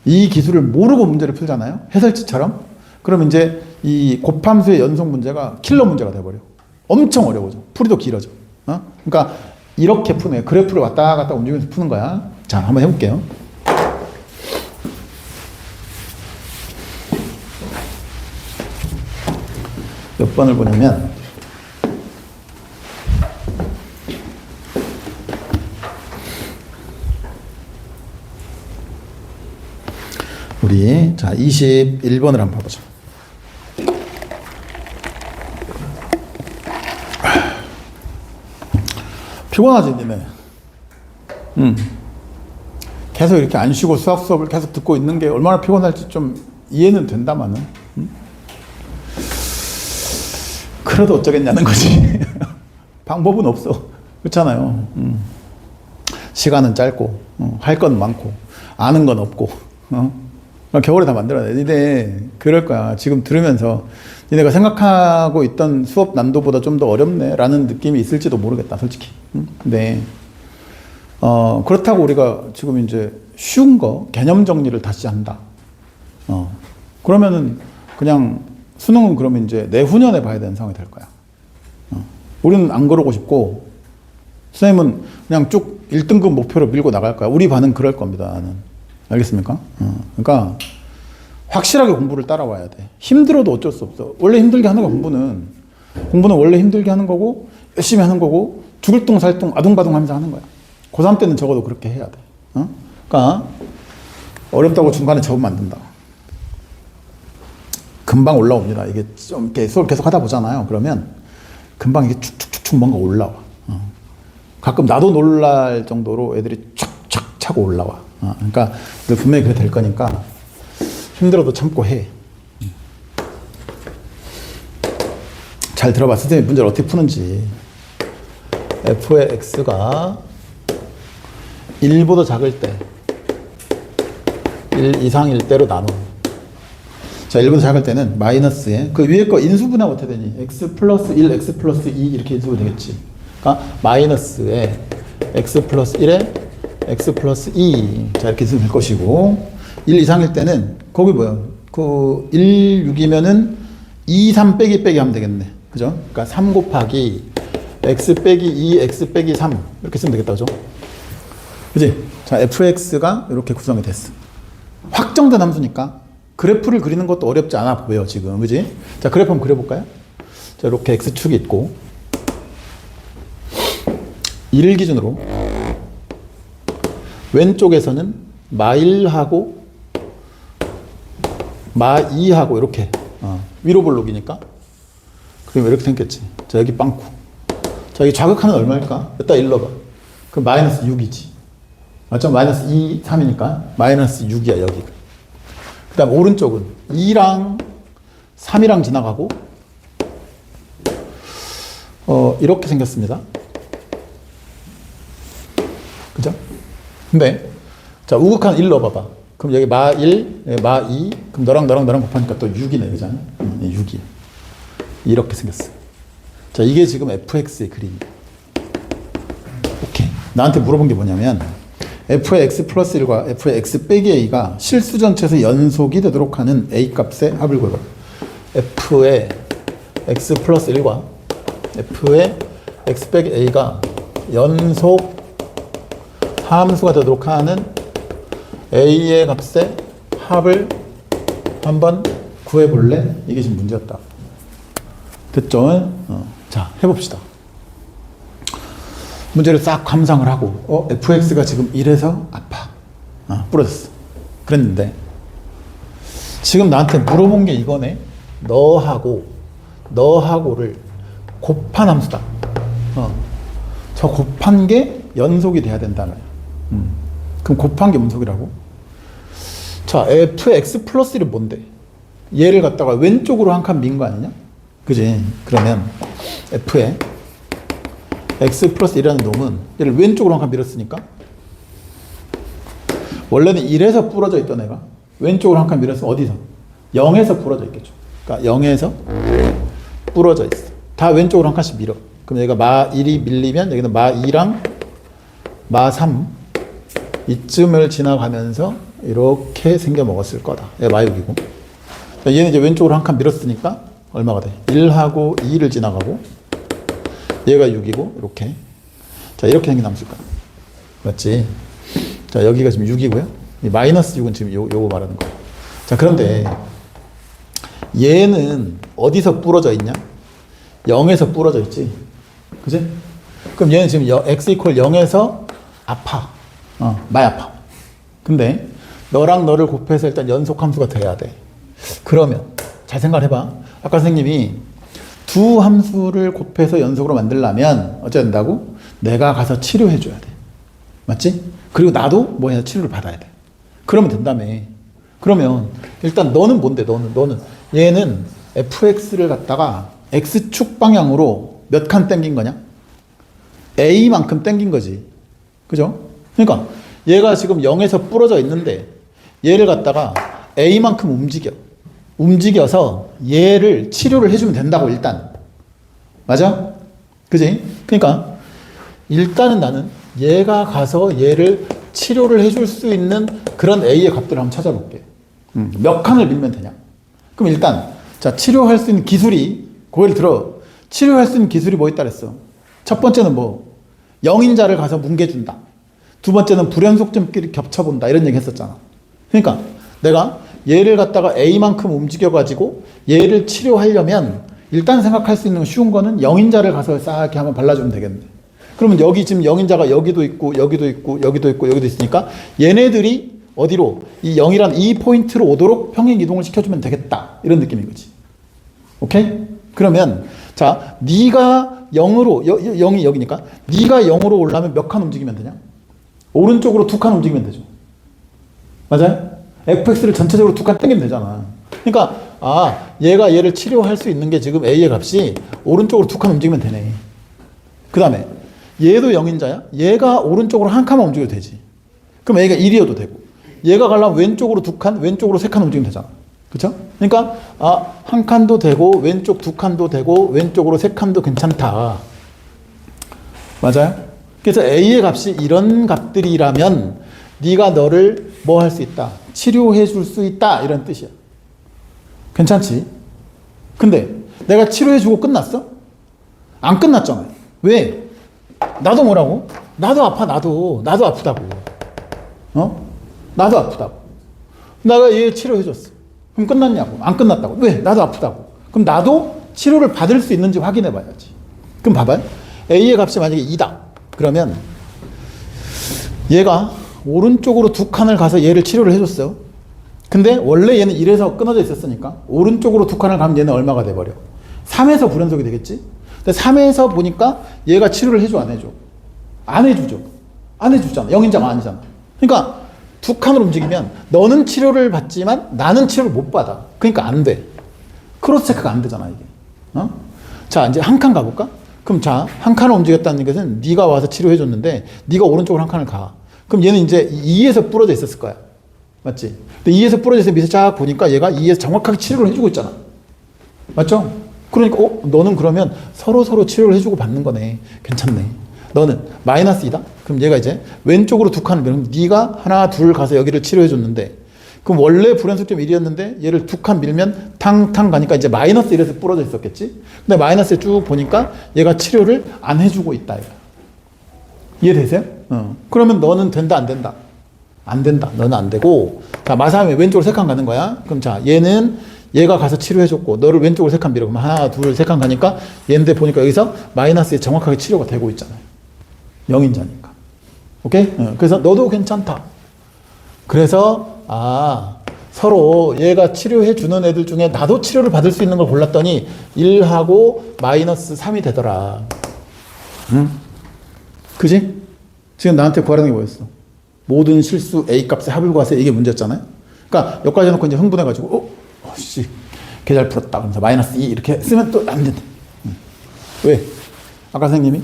이 기술을 모르고 문제를 풀잖아요. 해설지처럼. 그럼 이제 이 곱함수의 연속 문제가 킬러 문제가 돼버려. 엄청 어려워져. 풀이도 길어져. 그러니까 이렇게 푸는 거야. 그래프를 왔다 갔다 움직이면서 푸는 거야. 자, 한번 해볼게요. 몇 번을 보냐면 우리 자 21번을 한번 봐보자. 피곤하지 니네. 계속 이렇게 안 쉬고 수학 수업을 계속 듣고 있는 게 얼마나 피곤할지 좀 이해는 된다마는 그래도 어쩌겠냐는 거지. 방법은 없어. 그렇잖아요. 시간은 짧고 할 건 많고 아는 건 없고 겨울에 다 만들어야 돼. 니네 그럴 거야. 지금 들으면서 니네가 생각하고 있던 수업 난도보다 좀 더 어렵네 라는 느낌이 있을지도 모르겠다 솔직히. 근데 그렇다고 우리가 지금 이제 쉬운 거 개념 정리를 다시 한다. 그러면은 그냥 수능은 그러면 이제 내후년에 봐야 되는 상황이 될 거야. 우리는 안 그러고 싶고 선생님은 그냥 쭉 1등급 목표로 밀고 나갈 거야. 우리 반은 그럴 겁니다. 나는. 알겠습니까? 그러니까 확실하게 공부를 따라와야 돼. 힘들어도 어쩔 수 없어. 원래 힘들게 하는 거 공부는 원래 힘들게 하는 거고 열심히 하는 거고 죽을 똥 살 똥 아둥바둥 하면서 하는 거야. 고3 때는 적어도 그렇게 해야 돼. 그러니까 어렵다고 중간에 접으면 안 된다. 금방 올라옵니다. 이게 좀 이렇게 수업 계속 하다 보잖아요. 그러면 금방 이게 축축축축 뭔가 올라와. 가끔 나도 놀랄 정도로 애들이 촥촥 차고 올라와. 그러니까 분명히 그래 될 거니까 힘들어도 참고 해. 잘 들어봐. 선생님이 문제를 어떻게 푸는지. f의 x가 1보다 작을 때 1 이상일 때로 나눠. 자, 1보다 작을 때는 마이너스에 그 위에 거 인수분해 어떻게 되니? x 플러스 1, x 플러스 2 이렇게 인수분 되겠지. 그러니까 마이너스에 x 플러스 1에 x 플러스 2 자 이렇게 인수분 될 것이고 1 이상일 때는 거기 뭐야? 그 1, 6이면은 2, 3 빼기 하면 되겠네. 그죠? 그러니까 3 곱하기 x 빼기 2, x 빼기 3 이렇게 쓰면 되겠다. 그죠? 그지? 자, fx가 이렇게 구성이 됐어. 확정된 함수니까 그래프를 그리는 것도 어렵지 않아 보여 지금. 그지? 자, 그래프 한번 그려볼까요? 자, 이렇게 x축이 있고 1을 기준으로 왼쪽에서는 마1하고 마2하고 이렇게 위로 볼록이니까 그럼 이렇게 생겼지. 자, 여기 빵꾸. 자, 여기 좌극하는 얼마일까? 여기다 1 넣어봐. 그럼 마이너스 6이지. 맞죠? 마이너스 2, 3이니까 마이너스 6이야 여기. 그 다음 오른쪽은 2랑 3이랑 지나가고 이렇게 생겼습니다. 그죠? 근데 자, 우극한 1 넣어봐봐. 그럼 여기 마1, 마2 그럼 너랑 곱하니까 또 6이네. 그죠? 6이 이렇게 생겼어. 자, 이게 지금 fx의 그림이야. 오케이. 나한테 물어본 게 뭐냐면 f의 x 플러스 1과 f의 x 빼기 a가 실수 전체에서 연속이 되도록 하는 a 값의 합을 구해봐. f의 x 플러스 1과 f의 x 빼기 a가 연속 함수가 되도록 하는 a의 값의 합을 한번 구해볼래? 이게 지금 문제였다. 됐죠? 자, 해봅시다. 문제를 싹 감상을 하고, fx가 지금 이래서 아파. 부러졌어. 그랬는데, 지금 나한테 물어본 게 이거네. 너하고를 곱한 함수다. 저 곱한 게 연속이 돼야 된다는. 그럼 곱한 게 연속이라고? 자, fx 플러스 1은 뭔데? 얘를 갖다가 왼쪽으로 한 칸 민 거 아니냐? 그지? 그러면 f에 x 플러스 1이라는 놈은 얘를 왼쪽으로 한 칸 밀었으니까 원래는 1에서 부러져 있던 애가 왼쪽으로 한 칸 밀었으면 어디서? 0에서 부러져 있겠죠. 그러니까 0에서 부러져 있어. 다 왼쪽으로 한 칸씩 밀어. 그럼 여기가 마 1이 밀리면 여기는 마 2랑 마 3 이쯤을 지나가면서 이렇게 생겨 먹었을 거다. 얘가 마 6이고. 얘는 이제 왼쪽으로 한 칸 밀었으니까 얼마가 돼? 1하고 2를 지나가고 얘가 6이고 이렇게. 자, 이렇게 생긴 함수일까? 맞지? 자, 여기가 지금 6이고요. 이 마이너스 6은 지금 요거 말하는 거예요. 자, 그런데 얘는 어디서 부러져 있냐? 0에서 부러져 있지. 그지? 그럼 얘는 지금 x 이퀄 0에서 아파. 많이 아파. 근데 너랑 너를 곱해서 일단 연속함수가 돼야 돼. 그러면 잘 생각을 해봐. 아까 선생님이 두 함수를 곱해서 연속으로 만들려면 어쩌야 된다고? 내가 가서 치료해 줘야 돼. 맞지? 그리고 나도 뭐 해서 치료를 받아야 돼. 그러면 된다며. 그러면 일단 너는 뭔데? 너는 얘는 fx를 갖다가 x축 방향으로 몇 칸 당긴 거냐? a만큼 당긴 거지. 그죠? 그러니까 얘가 지금 0에서 부러져 있는데 얘를 갖다가 a만큼 움직여서 얘를 치료를 해주면 된다고. 일단 맞아? 그지? 그러니까 일단은 나는 얘가 가서 얘를 치료를 해줄 수 있는 그런 a의 값들을 한번 찾아볼게. 몇 칸을 밀면 되냐? 그럼 일단 자, 치료할 수 있는 기술이, 고개를 들어. 치료할 수 있는 기술이 뭐 있다 그랬어? 첫 번째는 뭐 0인자를 가서 뭉개준다. 두 번째는 불연속점끼리 겹쳐본다. 이런 얘기 했었잖아. 그러니까 내가 얘를 갖다가 a만큼 움직여가지고 얘를 치료하려면 일단 생각할 수 있는 쉬운 거는 0인자를 가서 싹 이렇게 한번 발라주면 되겠네. 그러면 여기 지금 0인자가 여기도 있고 여기도 있고 여기도 있고 여기도 있으니까 얘네들이 어디로? 이 0이란 이 포인트로 오도록 평행 이동을 시켜주면 되겠다. 이런 느낌인 거지. 오케이? 그러면 자, 네가 0으로 0이 여기니까 네가 0으로 올라면 몇 칸 움직이면 되냐? 오른쪽으로 2칸 움직이면 되죠. 맞아요? fx를 전체적으로 2칸 당기면 되잖아. 그러니까 얘가 얘를 치료할 수 있는 게 지금 a의 값이 오른쪽으로 2칸 움직이면 되네. 그 다음에 얘도 0인자야? 얘가 오른쪽으로 한 칸만 움직여도 되지. 그럼 얘가 1이어도 되고 얘가 가려면 왼쪽으로 2칸, 왼쪽으로 3칸 움직이면 되잖아. 그렇죠? 그러니까 한 칸도 되고 왼쪽 2칸도 되고 왼쪽으로 3칸도 괜찮다. 맞아요? 그래서 a의 값이 이런 값들이라면 네가 너를 뭐 할 수 있다? 치료해 줄 수 있다. 이런 뜻이야. 괜찮지? 근데 내가 치료해 주고 끝났어? 안 끝났잖아요. 왜? 나도 뭐라고? 나도 아파. 나도 아프다고. 나도 아프다고. 내가 얘 치료해 줬어. 그럼 끝났냐고? 안 끝났다고. 왜? 나도 아프다고. 그럼 나도 치료를 받을 수 있는지 확인해 봐야지. 그럼 봐봐요. a의 값이 만약에 2다. 그러면 얘가 오른쪽으로 2칸을 가서 얘를 치료를 해줬어요. 근데 원래 얘는 1에서 끊어져 있었으니까 오른쪽으로 2칸을 가면 얘는 얼마가 돼버려? 3에서 불연속이 되겠지? 근데 3에서 보니까 얘가 치료를 해줘, 안 해줘? 안 해주죠. 안 해주잖아. 0인자가 아니잖아. 그러니까 2칸으로 움직이면 너는 치료를 받지만 나는 치료를 못 받아. 그러니까 안 돼. 크로스 체크가 안 되잖아, 이게. 자, 이제 한 칸 가볼까? 그럼 자, 한 칸을 움직였다는 것은 네가 와서 치료해 줬는데 네가 오른쪽으로 한 칸을 가. 그럼 얘는 이제 2에서 부러져 있었을 거야. 맞지? 근데 2에서 부러져 있어서 밑에 쫙 보니까 얘가 2에서 정확하게 치료를 해주고 있잖아. 맞죠? 그러니까 너는 그러면 서로 치료를 해주고 받는 거네. 괜찮네. 너는 마이너스 2다? 그럼 얘가 이제 왼쪽으로 2칸을 밀면 네가 하나 둘 가서 여기를 치료해 줬는데 그럼 원래 불연속점 1이었는데 얘를 2칸 밀면 탕탕 가니까 이제 마이너스 1에서 부러져 있었겠지? 근데 마이너스에 쭉 보니까 얘가 치료를 안 해주고 있다. 얘가. 이해되세요? 그러면 너는 된다, 안 된다? 안 된다. 너는 안 되고. 자, 마사하면 왼쪽으로 3칸 가는 거야. 그럼 자, 얘는 얘가 가서 치료해줬고 너를 왼쪽으로 3칸 밀어. 그럼 하나, 둘, 3칸 가니까 얘인데 보니까 여기서 마이너스에 정확하게 치료가 되고 있잖아요. 0인자니까. 오케이? 그래서 너도 괜찮다. 그래서 서로 얘가 치료해주는 애들 중에 나도 치료를 받을 수 있는 걸 골랐더니 1하고 마이너스 3이 되더라. 응? 그지? 지금 나한테 구하라는 게 뭐였어? 모든 실수 A 값의 합을 구하세요. 이게 문제였잖아요. 그러니까 여기까지 해놓고 이제 흥분해가지고 씨, 걔 잘 풀었다. 그러면서 마이너스 2 이렇게 쓰면 또 안 된다. 왜? 아까 선생님이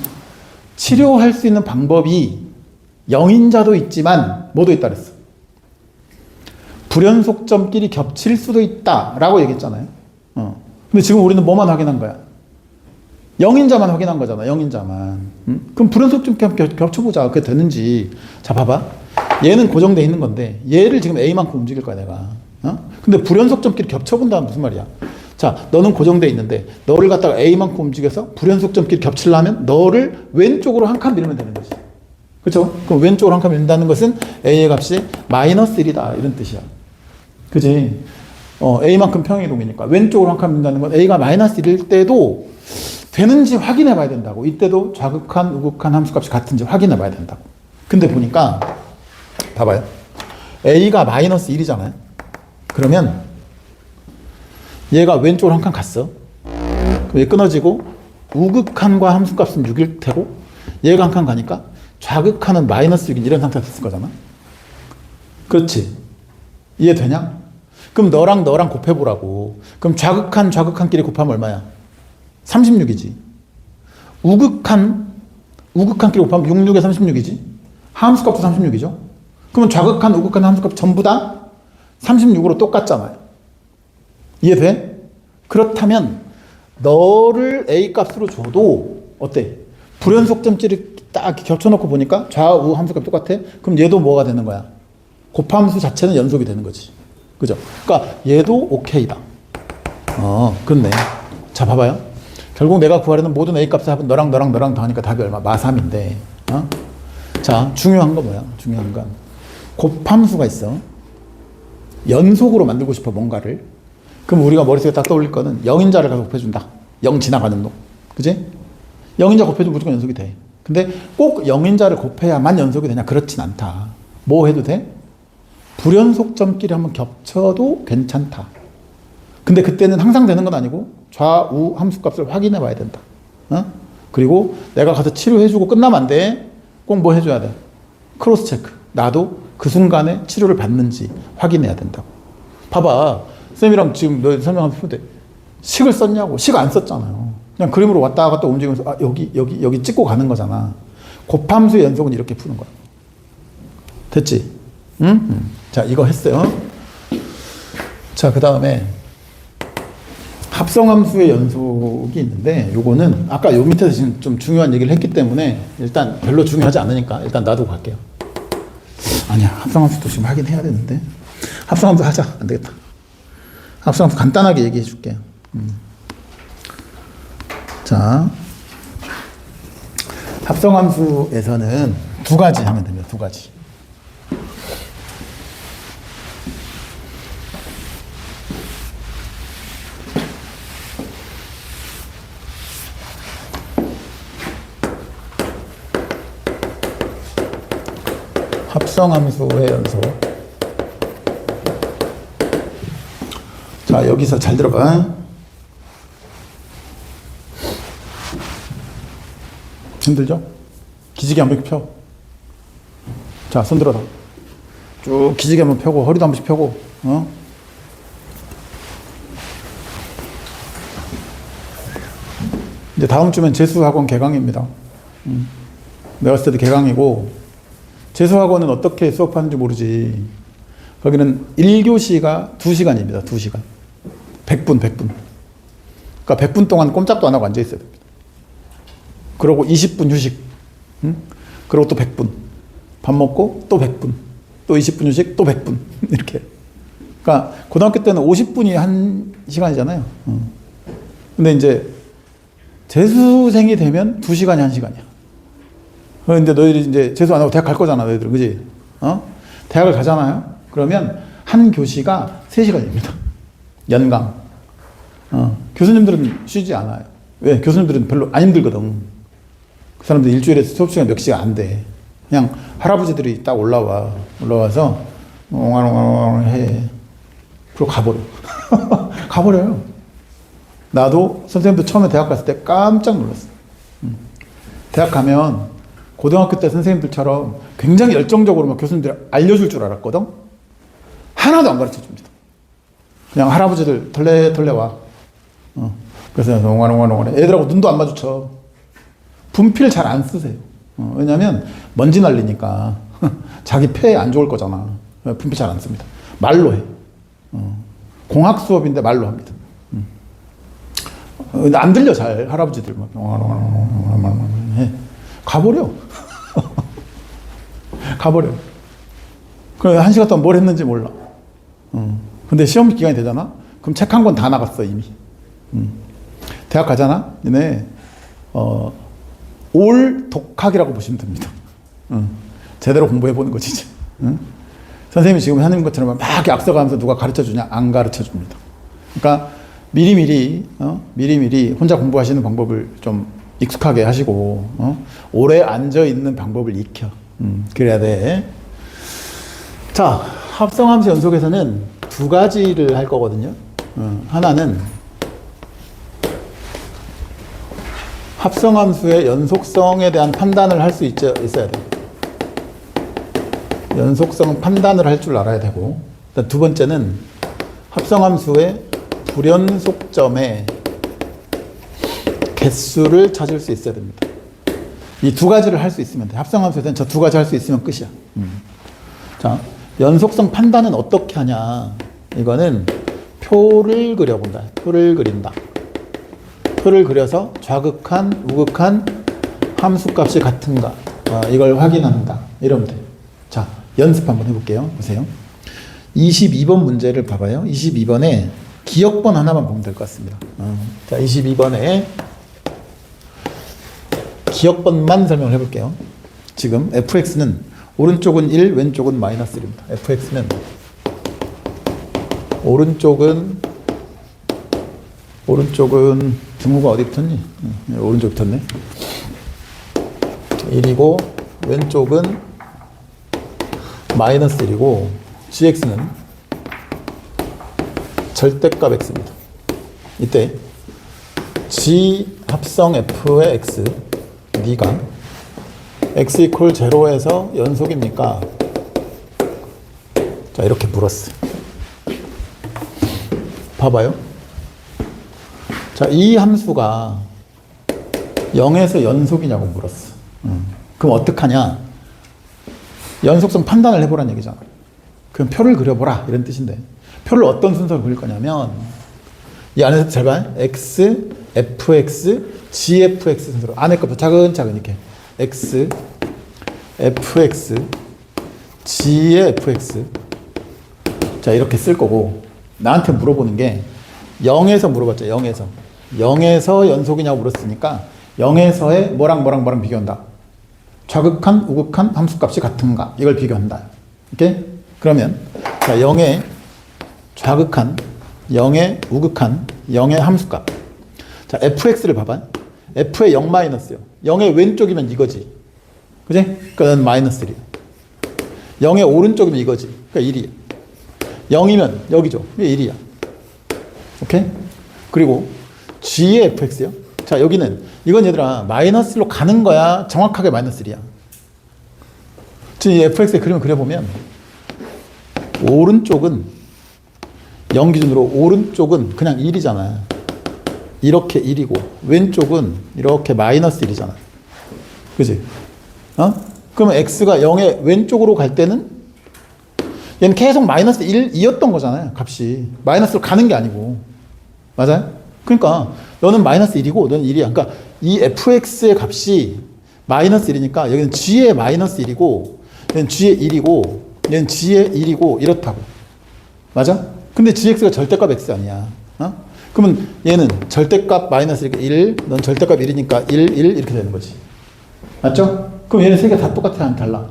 치료할 수 있는 방법이 0인자도 있지만 뭐도 있다 그랬어? 불연속점끼리 겹칠 수도 있다라고 얘기했잖아요. 근데 지금 우리는 뭐만 확인한 거야? 0인자만 확인한 거잖아. 0인자만. 그럼 불연속점 겹쳐보자. 그게 되는지. 자, 봐봐. 얘는 고정돼 있는 건데 얘를 지금 A만큼 움직일 거야 내가. 근데 불연속점끼리 겹쳐본다는 무슨 말이야? 자, 너는 고정돼 있는데 너를 갖다가 A만큼 움직여서 불연속점끼리 겹치려면 너를 왼쪽으로 한 칸 밀면 되는 거지. 그렇죠? 그럼 왼쪽으로 한 칸 밀는다는 것은 A의 값이 마이너스 1이다 이런 뜻이야. 그지? A만큼 평행이동이니까 왼쪽으로 한 칸 밀는다는 건 A가 마이너스 1일 때도 되는지 확인해 봐야 된다고. 이때도 좌극한, 우극한 함수값이 같은지 확인해 봐야 된다고. 근데 보니까 봐봐요. A가 마이너스 1이잖아요. 그러면 얘가 왼쪽으로 한 칸 갔어. 그럼 얘 끊어지고 우극한과 함수값은 6일 테고 얘가 한 칸 가니까 좌극한은 마이너스 6인 이런 상태가 됐을 거잖아. 그렇지? 이해되냐? 그럼 너랑 곱해보라고. 그럼 좌극한끼리 곱하면 얼마야? 36이지. 우극한끼리 곱하면 66에 36이지. 함수값도 36이죠. 그러면 좌극한, 우극한 함수값 전부 다 36으로 똑같잖아요. 이해돼? 그렇다면 너를 A 값으로 줘도 어때? 불연속점끼리 딱 겹쳐놓고 보니까 좌우 함수값 똑같아? 그럼 얘도 뭐가 되는 거야? 곱함수 자체는 연속이 되는 거지. 그죠? 그러니까 얘도 오케이다. 그렇네. 자, 봐봐요. 결국 내가 구하려는 모든 A 값의 합은 너랑 더하니까 답이 얼마? 마3인데. 자, 중요한 거 뭐야? 중요한 건 곱함수가 있어. 연속으로 만들고 싶어, 뭔가를. 그럼 우리가 머릿속에 딱 떠올릴 거는 0인자를 가서 곱해준다. 0 지나가는 놈. 그지? 0인자 곱해주면 무조건 연속이 돼. 근데 꼭 0인자를 곱해야만 연속이 되냐? 그렇진 않다. 뭐 해도 돼? 불연속점끼리 한번 겹쳐도 괜찮다. 근데 그때는 항상 되는 건 아니고 좌우 함수값을 확인해 봐야 된다. 그리고 내가 가서 치료해주고 끝나면 안 돼. 꼭 뭐 해줘야 돼? 크로스 체크. 나도 그 순간에 치료를 받는지 확인해야 된다고. 봐봐. 쌤이랑 지금 너 설명하면서 돼. 식을 썼냐고. 식 안 썼잖아요. 그냥 그림으로 왔다 갔다 움직이면서 여기 찍고 가는 거잖아. 곱함수의 연속은 이렇게 푸는 거야. 됐지? 응? 자, 이거 했어요. 자, 그 다음에 합성함수의 연속이 있는데 요거는 아까 요 밑에서 지금 좀 중요한 얘기를 했기 때문에 일단 별로 중요하지 않으니까 일단 놔두고 갈게요. 아니야, 합성함수도 지금 하긴 해야 되는데 합성함수 하자. 안 되겠다. 합성함수 간단하게 얘기해 줄게요. 자, 합성함수에서는 두 가지 하면 됩니다. 두 가지. 합성함수의 연속. 자, 여기서 잘 들어봐. 힘들죠? 기지개 한번 펴. 자, 손 들어라. 쭉 기지개 한번 펴고 허리도 한 번씩 펴고. 이제 다음 주면 재수학원 개강입니다. 내가 봤을 때도 개강이고 재수학원은 어떻게 수업하는지 모르지. 거기는 1교시가 2시간입니다. 2시간. 100분. 그러니까 100분 동안 꼼짝도 안 하고 앉아 있어야 됩니다. 그러고 20분 휴식. 그리고 또 100분. 밥 먹고 또 100분. 또 20분 휴식, 또 100분. 이렇게. 그러니까 고등학교 때는 50분이 1시간이잖아요. 근데 이제 재수생이 되면 2시간이 1시간이야. 근데 너희들이 이제 재수 안 하고 대학 갈 거잖아, 너희들은. 그지? 대학을 가잖아요? 그러면 한 교시가 3시간입니다. 연강. 교수님들은 쉬지 않아요. 왜? 교수님들은 별로 안 힘들거든. 그 사람들 일주일에 수업 시간 몇 시간 안 돼. 그냥 할아버지들이 딱 올라와서 옹알옹알 해. 그리고 가버려. 가버려요. 나도 선생님도 처음에 대학 갔을 때 깜짝 놀랐어. 대학 가면 고등학교 때 선생님들처럼 굉장히 열정적으로 막 교수님들이 알려줄 줄 알았거든. 하나도 안 가르쳐 줍니다. 그냥 할아버지들 털레 와. 그래서 옹알옹알 애들하고 눈도 안 마주쳐. 분필 잘 안 쓰세요. 왜냐면 먼지 날리니까 자기 폐에 안 좋을 거잖아. 분필 잘 안 씁니다. 말로 해. 공학 수업인데 말로 합니다. 근데 안 들려 잘 할아버지들 막 해. 가버려. 가버려. 그래 한 시간 동안 뭘 했는지 몰라. 근데 시험 기간이 되잖아. 그럼 책 한 권 다 나갔어 이미. 대학 가잖아. 얘네 올 독학이라고 보시면 됩니다. 제대로 공부해 보는 거지 이제. 선생님이 지금 하는 것처럼 막 앞서가면서 누가 가르쳐 주냐? 안 가르쳐 줍니다. 그러니까 미리미리 혼자 공부하시는 방법을 좀 익숙하게 하시고 오래 앉아 있는 방법을 익혀. 그래야 돼. 자, 합성함수 연속에서는 두 가지를 할 거거든요. 하나는 합성함수의 연속성에 대한 판단을 할 수 있어야 돼. 연속성 판단을 할 줄 알아야 되고, 두 번째는 합성함수의 불연속점의 개수를 찾을 수 있어야 됩니다. 이 두 가지를 할 수 있으면 돼. 합성함수에서는 저 두 가지 할 수 있으면 끝이야. 자, 연속성 판단은 어떻게 하냐? 이거는 표를 그려본다. 표를 그린다. 표를 그려서 좌극한, 우극한 함수값이 같은가 이걸 확인한다. 이러면 돼. 자, 연습 한번 해볼게요. 보세요. 22번 문제를 봐봐요. 22번에 기억번 하나만 보면 될 것 같습니다. 자, 22번에 기억번만 설명을 해볼게요. 지금 fx는 오른쪽은 1, 왼쪽은 마이너스 1입니다. fx는 오른쪽은 등호가 어디 붙었니? 오른쪽 붙었네. 1이고 왼쪽은 마이너스 1이고 gx는 절대값 x입니다. 이때 g 합성 f의 x 네가 x 이퀄 0에서 연속입니까? 자, 이렇게 물었어. 봐봐요. 자, 이 함수가 0에서 연속이냐고 물었어. 그럼 어떡하냐? 연속성 판단을 해보라는 얘기잖아. 그럼 표를 그려보라 이런 뜻인데, 표를 어떤 순서로 그릴 거냐면 이 안에서 잘 봐. x, fx, gfx 순서로 안에 것부터 차근차근 이렇게 x, fx, g의 fx. 자, 이렇게 쓸 거고, 나한테 물어보는 게 0에서 물어봤죠. 0에서 연속이냐고 물었으니까 0에서의 뭐랑 비교한다. 좌극한, 우극한 함수값이 같은가 이걸 비교한다. 오케이? 그러면 자, 0의 좌극한, 0의 우극한, 0의 함수값. 자, fx를 봐봐. f의 0 마이너스요. 0의 왼쪽이면 이거지. 그지? 그러니까 마이너스 1이야. 0의 오른쪽이면 이거지. 그러니까 1이야. 0이면 여기죠. 이게 1이야. 오케이? 그리고 g의 fx요. 자, 여기는 이건 얘들아 마이너스로 가는 거야? 정확하게 마이너스 1이야. 지금 이 fx의 그림을 그려보면 오른쪽은 0 기준으로 오른쪽은 그냥 1이잖아. 이렇게 1이고 왼쪽은 이렇게 마이너스 1이잖아. 그지? 그러면 x가 0의 왼쪽으로 갈 때는 얘는 계속 마이너스 1, 2였던 거잖아요. 값이. 마이너스로 가는 게 아니고. 맞아요? 그러니까 너는 마이너스 1이고 너는 1이야. 그러니까 이 fx의 값이 마이너스 1이니까 여기는 g의 마이너스 1이고 얘는 g의 1이고 얘는 g의 1이고 이렇다고. 맞아? 근데 gx가 절대값 x 아니야. 그러면 얘는 절대값 마이너스 1, 넌 절대값 1이니까 1, 1 이렇게 되는 거지. 맞죠? 그럼 얘네 세 개 다 똑같아? 안 달라?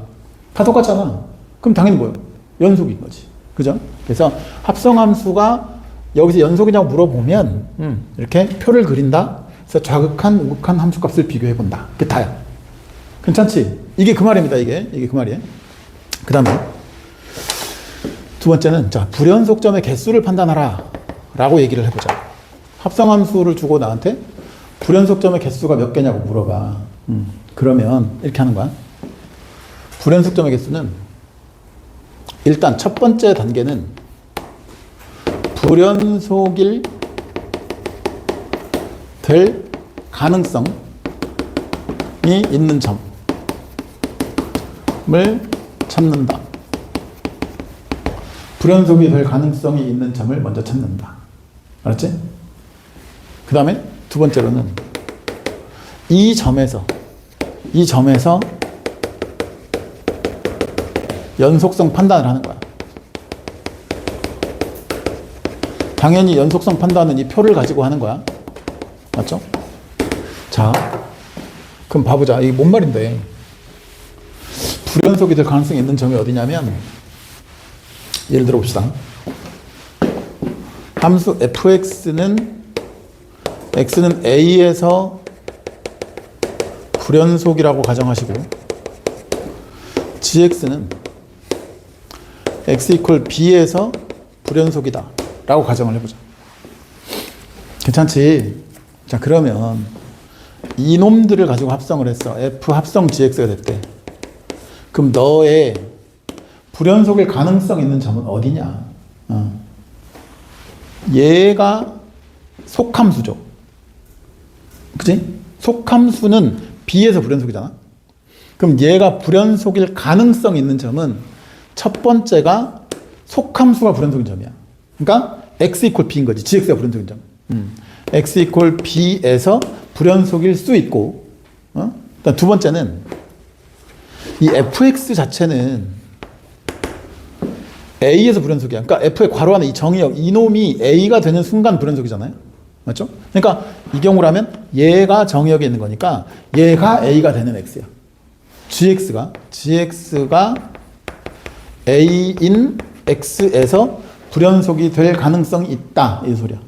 다 똑같잖아. 그럼 당연히 뭐예요? 연속인 거지. 그죠? 그래서 합성함수가 여기서 연속이냐고 물어보면 이렇게 표를 그린다. 그래서 좌극한, 우극한 함수값을 비교해 본다. 그게 다야. 괜찮지? 이게 그 말입니다. 이게 그 말이에요. 그 다음에 두 번째는 자, 불연속점의 개수를 판단하라 라고 얘기를 해보자. 합성함수를 주고 나한테 불연속점의 개수가 몇 개냐고 물어봐. 그러면 이렇게 하는 거야. 불연속점의 개수는 일단 첫 번째 단계는 불연속일 될 가능성이 있는 점을 찾는다. 불연속이 될 가능성이 있는 점을 먼저 찾는다. 알았지? 그 다음에 두 번째로는 이 점에서 연속성 판단을 하는 거야. 당연히 연속성 판단은 이 표를 가지고 하는 거야. 맞죠? 자, 그럼 봐보자. 이게 뭔 말인데? 불연속이 될 가능성이 있는 점이 어디냐면, 예를 들어 봅시다. 함수 fx는 x는 a에서 불연속이라고 가정하시고, gx는 x 이퀄 b에서 불연속이다 라고 가정을 해보자. 괜찮지? 자, 그러면 이놈들을 가지고 합성을 했어. f 합성 gx가 됐대. 그럼 너의 불연속일 가능성 있는 점은 어디냐? 얘가 속함수죠. 그치? 속함수는 b에서 불연속이잖아. 그럼 얘가 불연속일 가능성 있는 점은 첫 번째가 속함수가 불연속인 점이야. 그러니까 x 이퀄 b인 거지. gx가 불연속인 점. x 이퀄 b에서 불연속일 수 있고, 일단 두 번째는 이 fx 자체는 a에서 불연속이야. 그러니까 f의 괄호 안에 이 정의역, 이놈이 a가 되는 순간 불연속이잖아요. 맞죠? 그러니까 이 경우라면 얘가 정의역에 있는 거니까 얘가 a가 되는 x야. gx가 a인 x에서 불연속이 될 가능성이 있다. 이 소리야.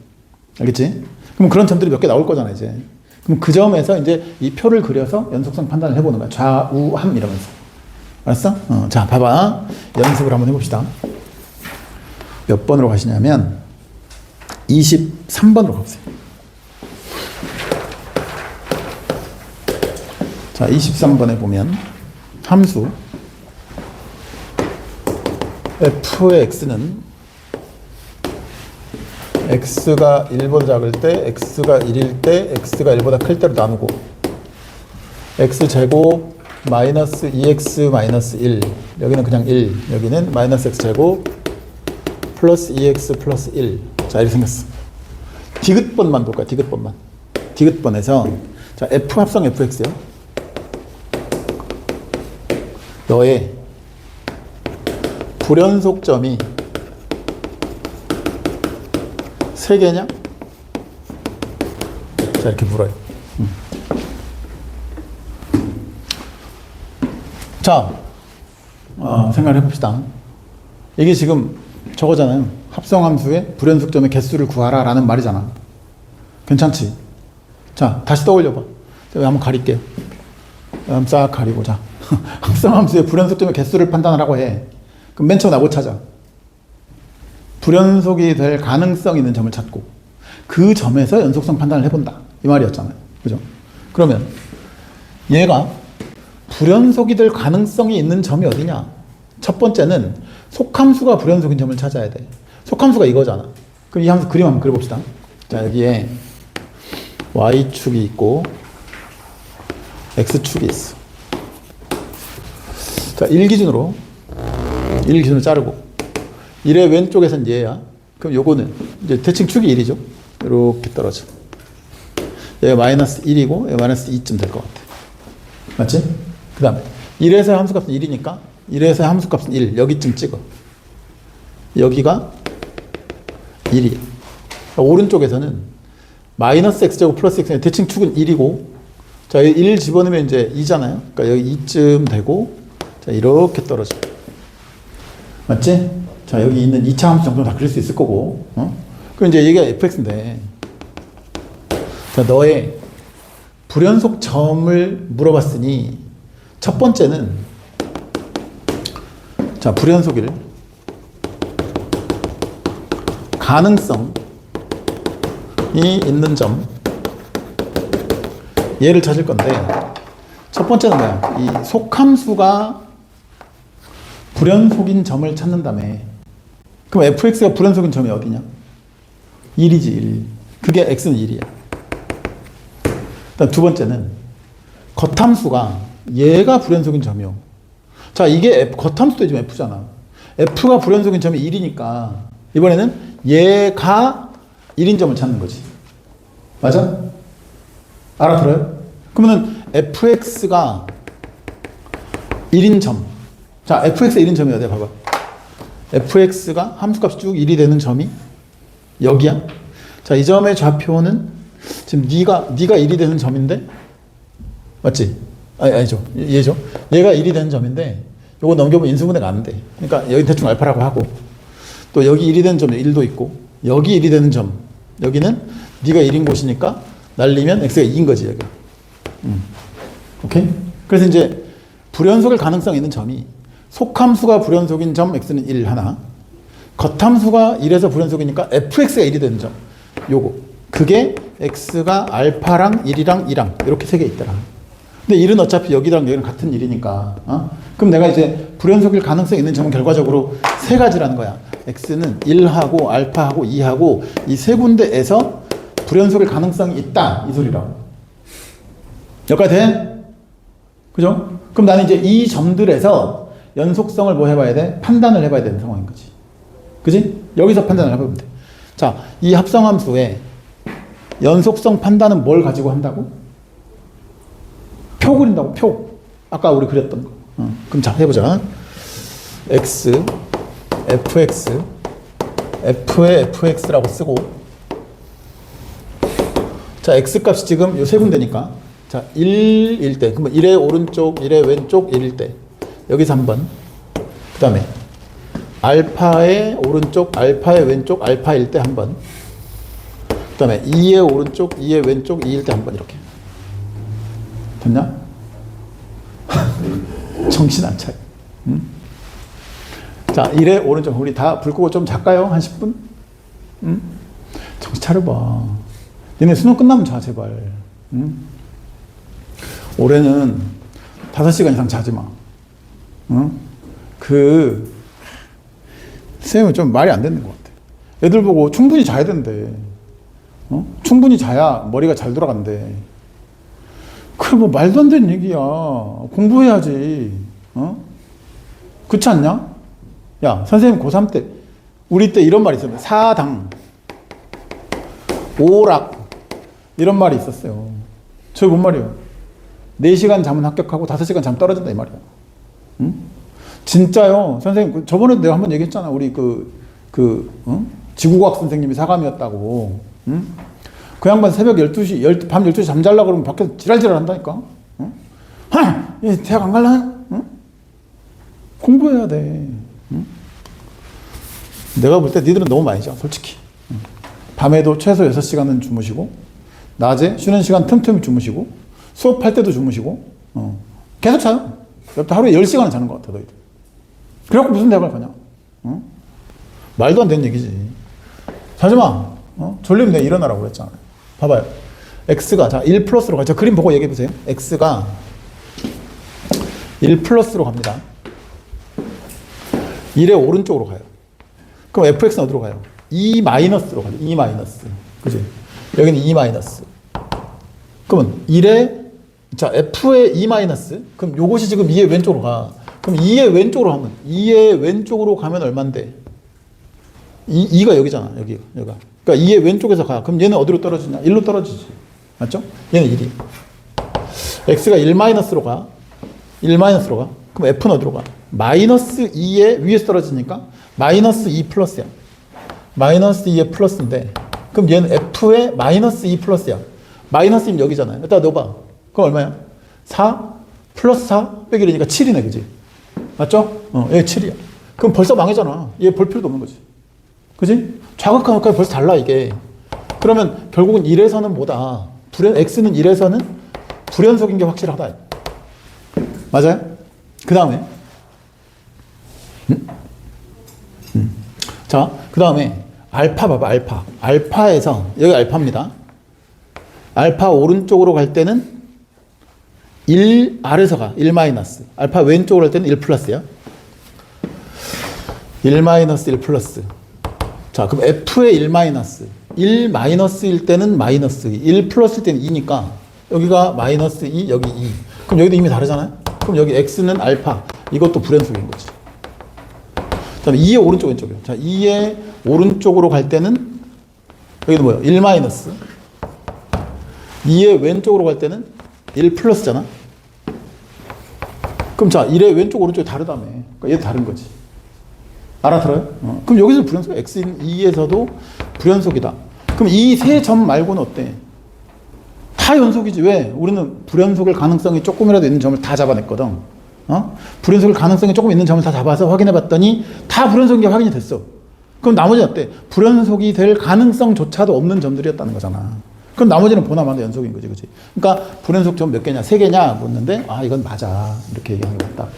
알겠지? 그럼 그런 점들이 몇 개 나올 거잖아, 이제. 그럼 그 점에서 이제 이 표를 그려서 연속성 판단을 해보는 거야. 좌우함 이러면서. 알았어? 자, 봐봐. 연습을 한번 해봅시다. 몇 번으로 가시냐면 23번으로 가보세요. 자, 23번에 보면 함수 f의 x는 x가 1보다 작을 때, x가 1일 때, x가 1보다 클 때로 나누고 x제곱 마이너스 2x 마이너스 1, 여기는 그냥 1, 여기는 마이너스 x제곱 플러스 2x 플러스 1. 자, 이렇게 생겼어. 디귿번만 볼까요? 디귿번만. 디귿번에서 자, f 합성 fx요. 너의 불연속점이 3개냐? 자, 이렇게 물어요. 자, 생각을 해봅시다. 이게 지금 저거잖아요. 합성함수의 불연속점의 개수를 구하라 라는 말이잖아. 괜찮지? 자, 다시 떠올려봐. 제가 한번 가릴게요. 한번 싹 가리고, 자. 합성함수의 불연속점의 개수를 판단하라고 해. 그럼 맨 처음 나 뭐 찾아? 불연속이 될 가능성 있는 점을 찾고 그 점에서 연속성 판단을 해본다. 이 말이었잖아요. 그죠? 그러면 얘가 불연속이 될 가능성이 있는 점이 어디냐? 첫 번째는 속함수가 불연속인 점을 찾아야 돼. 속함수가 이거잖아. 그럼 이 함수 그림 한번 그려봅시다. 자, 여기에 y축이 있고 x축이 있어. 자, 1 기준으로 자르고 1의 왼쪽에선 얘야. 그럼 요거는 이제 대칭 축이 1이죠. 이렇게 떨어져. 얘가 마이너스 1이고 얘가 마이너스 2쯤 될 것 같아. 맞지? 그 다음에 1에서의 함수값은 1이니까 1에서의 함수값은 1. 여기쯤 찍어. 여기가 1이야. 오른쪽에서는 마이너스 x제곱 플러스 x의 대칭 축은 1이고 자, 1 집어넣으면 이제 2잖아요. 그러니까 여기 2쯤 되고 자, 이렇게 떨어져. 맞지? 자, 여기 있는 2차 함수 정도 다 그릴 수 있을 거고. 그럼 이제 얘가 fx인데, 자, 너의 불연속 점을 물어봤으니, 첫 번째는, 자, 불연속일 가능성이 있는 점, 얘를 찾을 건데, 첫 번째는 뭐야? 이 속함수가 불연속인 점을 찾는다며. 그럼 fx가 불연속인 점이 어디냐? 1이지, 1. 그게 x는 1이야. 두 번째는 겉함수가 얘가 불연속인 점이요. 자, 이게 겉함수도 지금 f잖아. f가 불연속인 점이 1이니까 이번에는 얘가 1인 점을 찾는 거지. 맞아? 알아들어요? 그러면은 fx가 1인 점. 자, fx의 1인 점이 어디야? 봐봐. fx가 함수값이 쭉 1이 되는 점이 여기야. 자, 이 점의 좌표는 지금 네가 1이 되는 점인데, 맞지? 아니죠. 얘죠. 얘가 1이 되는 점인데, 요거 넘겨보면 인수분해가 안 돼. 그러니까 여기 대충 알파라고 하고, 또 여기 1이 되는 점에 1도 있고, 여기 1이 되는 점, 여기는 네가 1인 곳이니까 날리면 x가 2인 거지, 여기. 오케이? 그래서 이제 불연속일 가능성 있는 점이 속함수가 불연속인 점 x는 1 하나, 겉함수가 1에서 불연속이니까 fx가 1이 되는 점, 요거. 그게 x가 알파랑 1이랑 2랑 이렇게 세 개 있더라. 근데 1은 어차피 여기랑 여기랑 같은 1이니까 그럼 내가 이제 불연속일 가능성 있는 점은 결과적으로 세 가지라는 거야. x는 1하고 알파하고 2하고 이 세 군데에서 불연속일 가능성이 있다, 이 소리라고. 여기까지 돼? 그죠? 그럼 나는 이제 이 점들에서 연속성을 뭐 해봐야 돼? 판단을 해봐야 되는 상황인 거지. 그지? 여기서 판단을 해보면 돼. 자, 이 합성함수의 연속성 판단은 뭘 가지고 한다고? 표 그린다고, 표. 아까 우리 그렸던 거. 그럼 자, 해보자. x, fx, f의 fx라고 쓰고, 자, x 값이 지금 요 세 군데니까, 자, 1일 때, 그러면 1의 오른쪽, 1의 왼쪽, 1일 때, 여기서 한 번. 그 다음에 알파의 오른쪽, 알파의 왼쪽, 알파일 때 한 번. 그 다음에 2의 오른쪽, 2의 왼쪽, 2일 때 한 번, 이렇게. 됐냐? 정신 안 차려. 응? 자, 1의 오른쪽, 우리 다 불 끄고 좀 잘까요? 한 10분? 응? 정신 차려봐. 얘네 수능 끝나면 자, 제발. 응? 올해는 5시간 이상 자지 마. 응? 쌤은 좀 말이 안 되는 것 같아. 애들 보고 충분히 자야 된대. 충분히 자야 머리가 잘 돌아간대. 그게 뭐 말도 안 되는 얘기야. 공부해야지. 그렇지 않냐? 야, 선생님 고3 때, 우리 때 이런 말이 있었어요. 사당, 오락, 이런 말이 있었어요. 저게 뭔 말이에요? 4시간 자면 합격하고 5시간 자면 떨어진다, 이 말이야. 응? 진짜요. 선생님, 저번에도 내가 한번 얘기했잖아. 우리 지구과학 선생님이 사감이었다고. 응? 그 양반 새벽 12시, 밤 12시 잠자려고 그러면 밖에서 지랄지랄 한다니까. 응? 대학 안 갈라? 응? 공부해야 돼. 응? 내가 볼 때 니들은 너무 많이 자, 솔직히. 응. 밤에도 최소 6시간은 주무시고, 낮에 쉬는 시간 틈틈이 주무시고, 수업할 때도 주무시고, 계속 자요. 하루에 10시간은 자는 것 같아, 너희들. 그래갖고 무슨 대학을 가냐? 말도 안 되는 얘기지. 자지 마. 졸리면 내가 일어나라고 그랬잖아. 봐봐요. x가, 자, 1 플러스로 가죠. 그림 보고 얘기해 보세요. x가 1 플러스로 갑니다. 1의 오른쪽으로 가요. 그럼 fx는 어디로 가요? 2 마이너스로 가죠. 2 마이너스. 그지? 여기는 2 마이너스. 그러면 1의, 자, f의 2 마이너스. 그럼 요것이 지금 2의 왼쪽으로 가. 그럼 2의 왼쪽으로 하면, 2의 왼쪽으로 가면 얼만데? 2가 여기잖아, 여기가. 그러니까 2의 왼쪽에서 가. 그럼 얘는 어디로 떨어지냐? 1로 떨어지지. 맞죠? 얘는 1이. x가 1 마이너스로 가. 1 마이너스로 가. 그럼 f는 어디로 가? 마이너스 2의 위에서 떨어지니까 마이너스 2 플러스야. 마이너스 2의 플러스인데, 그럼 얘는 f의 마이너스 2 플러스야. 마이너스 2는 여기잖아요. 일단 넣어봐. 그럼 얼마야? 4 플러스 4 빼기 1이니까 7이네, 그지? 맞죠? 얘 7이야. 그럼 벌써 망했잖아. 얘 볼 필요도 없는 거지. 그지? 좌극한 극한이 벌써 달라 이게. 그러면 결국은 1에서는 뭐다? x는 1에서는 불연속인 게 확실하다. 맞아요? 그 다음에 자, 그 다음에 알파 봐봐. 알파에서 여기 알파입니다. 알파 오른쪽으로 갈 때는 1 아래서 가. 1 마이너스. 알파 왼쪽으로 갈 때는 1 플러스야. 1 마이너스 1 플러스. 자, 그럼 F의 1 마이너스. 1 마이너스일 때는 마이너스 2. 1 플러스일 때는 2니까 여기가 마이너스 2, 여기 2. 그럼 여기도 이미 다르잖아요? 그럼 여기 X는 알파. 이것도 불연속인 거지. 그 다음에 2의 오른쪽 왼쪽이요. 자, 2의 오른쪽으로 갈 때는 여기도 뭐예요? 1 마이너스. 2의 왼쪽으로 갈 때는 1 플러스잖아. 그럼 자, 1의 왼쪽 오른쪽이 다르다며. 그러니까 얘도 다른 거지. 알아들어요? 그럼 여기서 불연속, X인 2에서도 불연속이다. 그럼 이 세 점 말고는 어때? 다 연속이지. 왜? 우리는 불연속일 가능성이 조금이라도 있는 점을 다 잡아냈거든. 불연속일 가능성이 조금 있는 점을 다 잡아서 확인해 봤더니 다 불연속인 게 확인이 됐어. 그럼 나머지는 어때? 불연속이 될 가능성조차도 없는 점들이었다는 거잖아. 그럼 나머지는 보나마나 연속인 거지, 그치? 그러니까 불연속 점 몇 개냐? 3개냐? 묻는데, 아, 이건 맞아. 이렇게 얘기하는 게 맞다.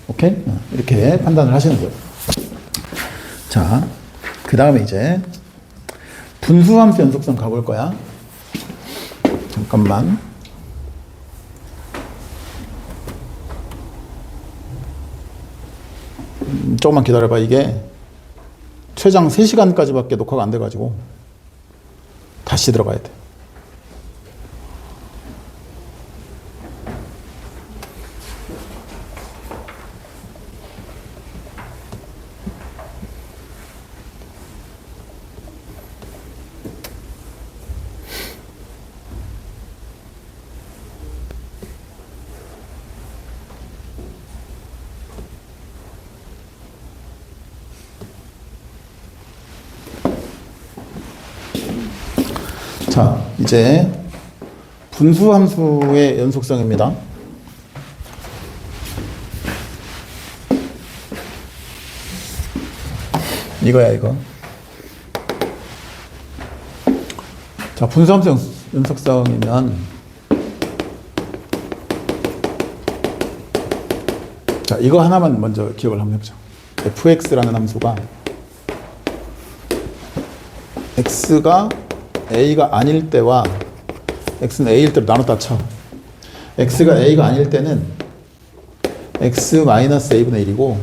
오케이? 이렇게 판단을 하시는 거예요. 자, 그 다음에 이제 분수함수 연속성 가볼 거야. 잠깐만. 조금만 기다려봐. 이게 최장 3시간까지밖에 녹화가 안 돼가지고 다시 들어가야 돼. 자, 이제 분수함수의 연속성입니다. 이거야, 이거. 자, 분수함수 연속성이면, 자, 이거 하나만 먼저 기억을 한번 해보자. fx라는 함수가 x가 a가 아닐 때와 x는 a일 때로 나눴다 쳐. x가 a가 아닐 때는 x-a분의 1이고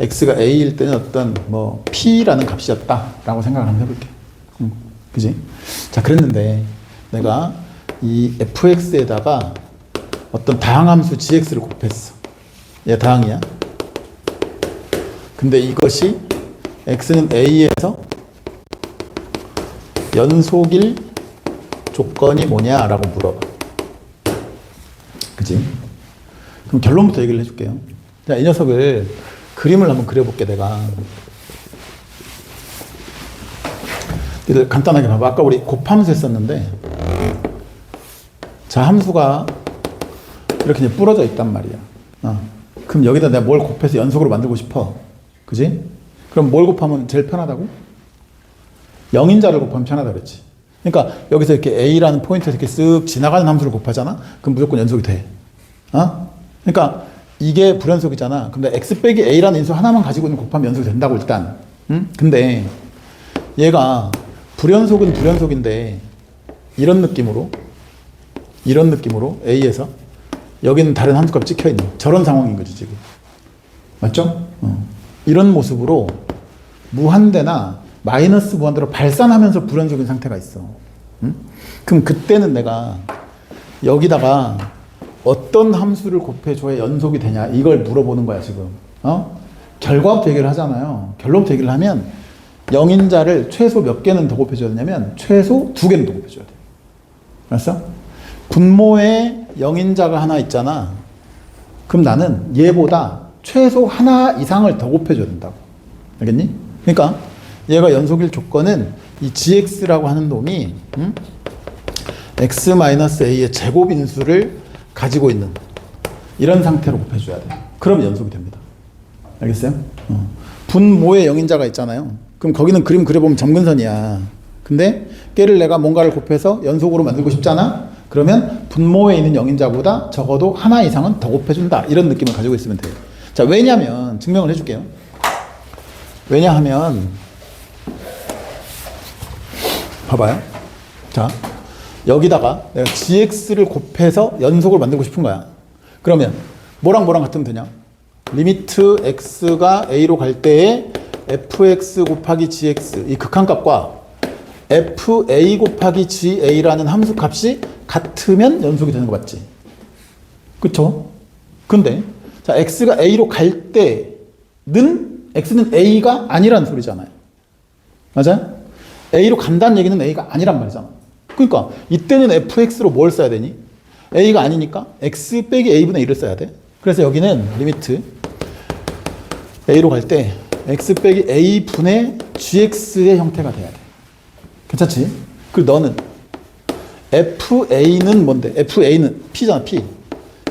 x가 a일 때는 어떤 뭐 p라는 값이었다 라고 생각을 한번 해볼게. 그지? 자, 그랬는데 내가 이 fx에다가 어떤 다항함수 gx를 곱했어. 얘 다항이야. 근데 이것이 x는 a에서 연속일 조건이 뭐냐라고 물어봐. 그치? 그럼 결론부터 얘기를 해줄게요. 자, 이 녀석을 그림을 한번 그려볼게, 내가. 얘들 간단하게 봐봐. 아까 우리 곱함수 했었는데, 자, 함수가 이렇게 이제 부러져 있단 말이야. 그럼 여기다 내가 뭘 곱해서 연속으로 만들고 싶어. 그지? 그럼 뭘 곱하면 제일 편하다고? 영인자를 곱하면 편하다 그랬지. 그러니까 여기서 이렇게 A라는 포인트에서 이렇게 쓱 지나가는 함수를 곱하잖아? 그럼 무조건 연속이 돼. 그러니까 이게 불연속이잖아. 근데 X 빼기 A라는 인수 하나만 가지고는 곱하면 연속이 된다고 일단. 근데 얘가 불연속은 불연속인데 이런 느낌으로 A에서 여기는 다른 함수값이 찍혀있는 저런 상황인 거지 지금. 맞죠? 이런 모습으로 무한대나 마이너스 무한대로 발산하면서 불연속인 상태가 있어. 그럼 그때는 내가 여기다가 어떤 함수를 곱해줘야 연속이 되냐 이걸 물어보는 거야 지금. 결과부터 얘기를 하잖아요. 결론부터 얘기를 하면 영인자를 최소 몇 개는 더 곱해줘야 되냐면 최소 2개는 더 곱해줘야 돼. 알았어? 분모에 영인자가 하나 있잖아. 그럼 나는 얘보다 최소 하나 이상을 더 곱해줘야 된다고. 알겠니? 그러니까 얘가 연속일 조건은 이 gx라고 하는 놈이 x-a의 제곱인수를 가지고 있는 이런 상태로 곱해줘야 돼. 그럼 연속이 됩니다. 알겠어요? 분모의 영인자가 있잖아요. 그럼 거기는 그림 그려보면 점근선이야. 근데 걔를 내가 뭔가를 곱해서 연속으로 만들고 싶잖아? 그러면 분모에 있는 영인자보다 적어도 하나 이상은 더 곱해준다. 이런 느낌을 가지고 있으면 돼요. 자, 왜냐면, 증명을 해줄게요. 왜냐하면, 봐봐요. 자, 여기다가 내가 gx를 곱해서 연속을 만들고 싶은 거야. 그러면 뭐랑 뭐랑 같으면 되냐? 리미트 x가 a로 갈 때에 fx 곱하기 gx 이 극한값과 fa 곱하기 ga라는 함수 값이 같으면 연속이 되는 거 맞지? 그쵸? 근데 자, x가 a로 갈 때는 x는 a가 아니라는 소리잖아요. 맞아요? a로 간다는 얘기는 a가 아니란 말이잖아. 그러니까 이때는 fx로 뭘 써야 되니? a가 아니니까 x 빼기 a분의 1을 써야 돼. 그래서 여기는 리미트 a로 갈 때 x 빼기 a분의 gx의 형태가 돼야 돼. 괜찮지? 그리고 너는 fa는 뭔데? fa는 p잖아, p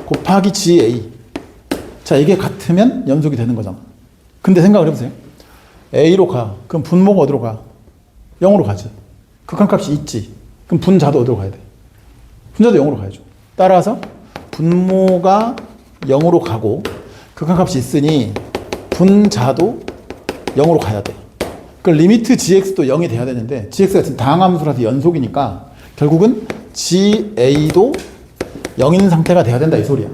곱하기 ga. 자, 이게 같으면 연속이 되는 거잖아. 근데 생각을 해보세요. a로 가. 그럼 분모가 어디로 가? 0으로 가지. 극한값이 있지. 그럼 분자도 어디로 가야 돼? 분자도 0으로 가야죠. 따라서 분모가 0으로 가고 극한값이 있으니 분자도 0으로 가야 돼. 그 리미트 gx도 0이 돼야 되는데 gx가 지금 다항함수라서 연속이니까 결국은 ga도 0인 상태가 돼야 된다 이 소리야.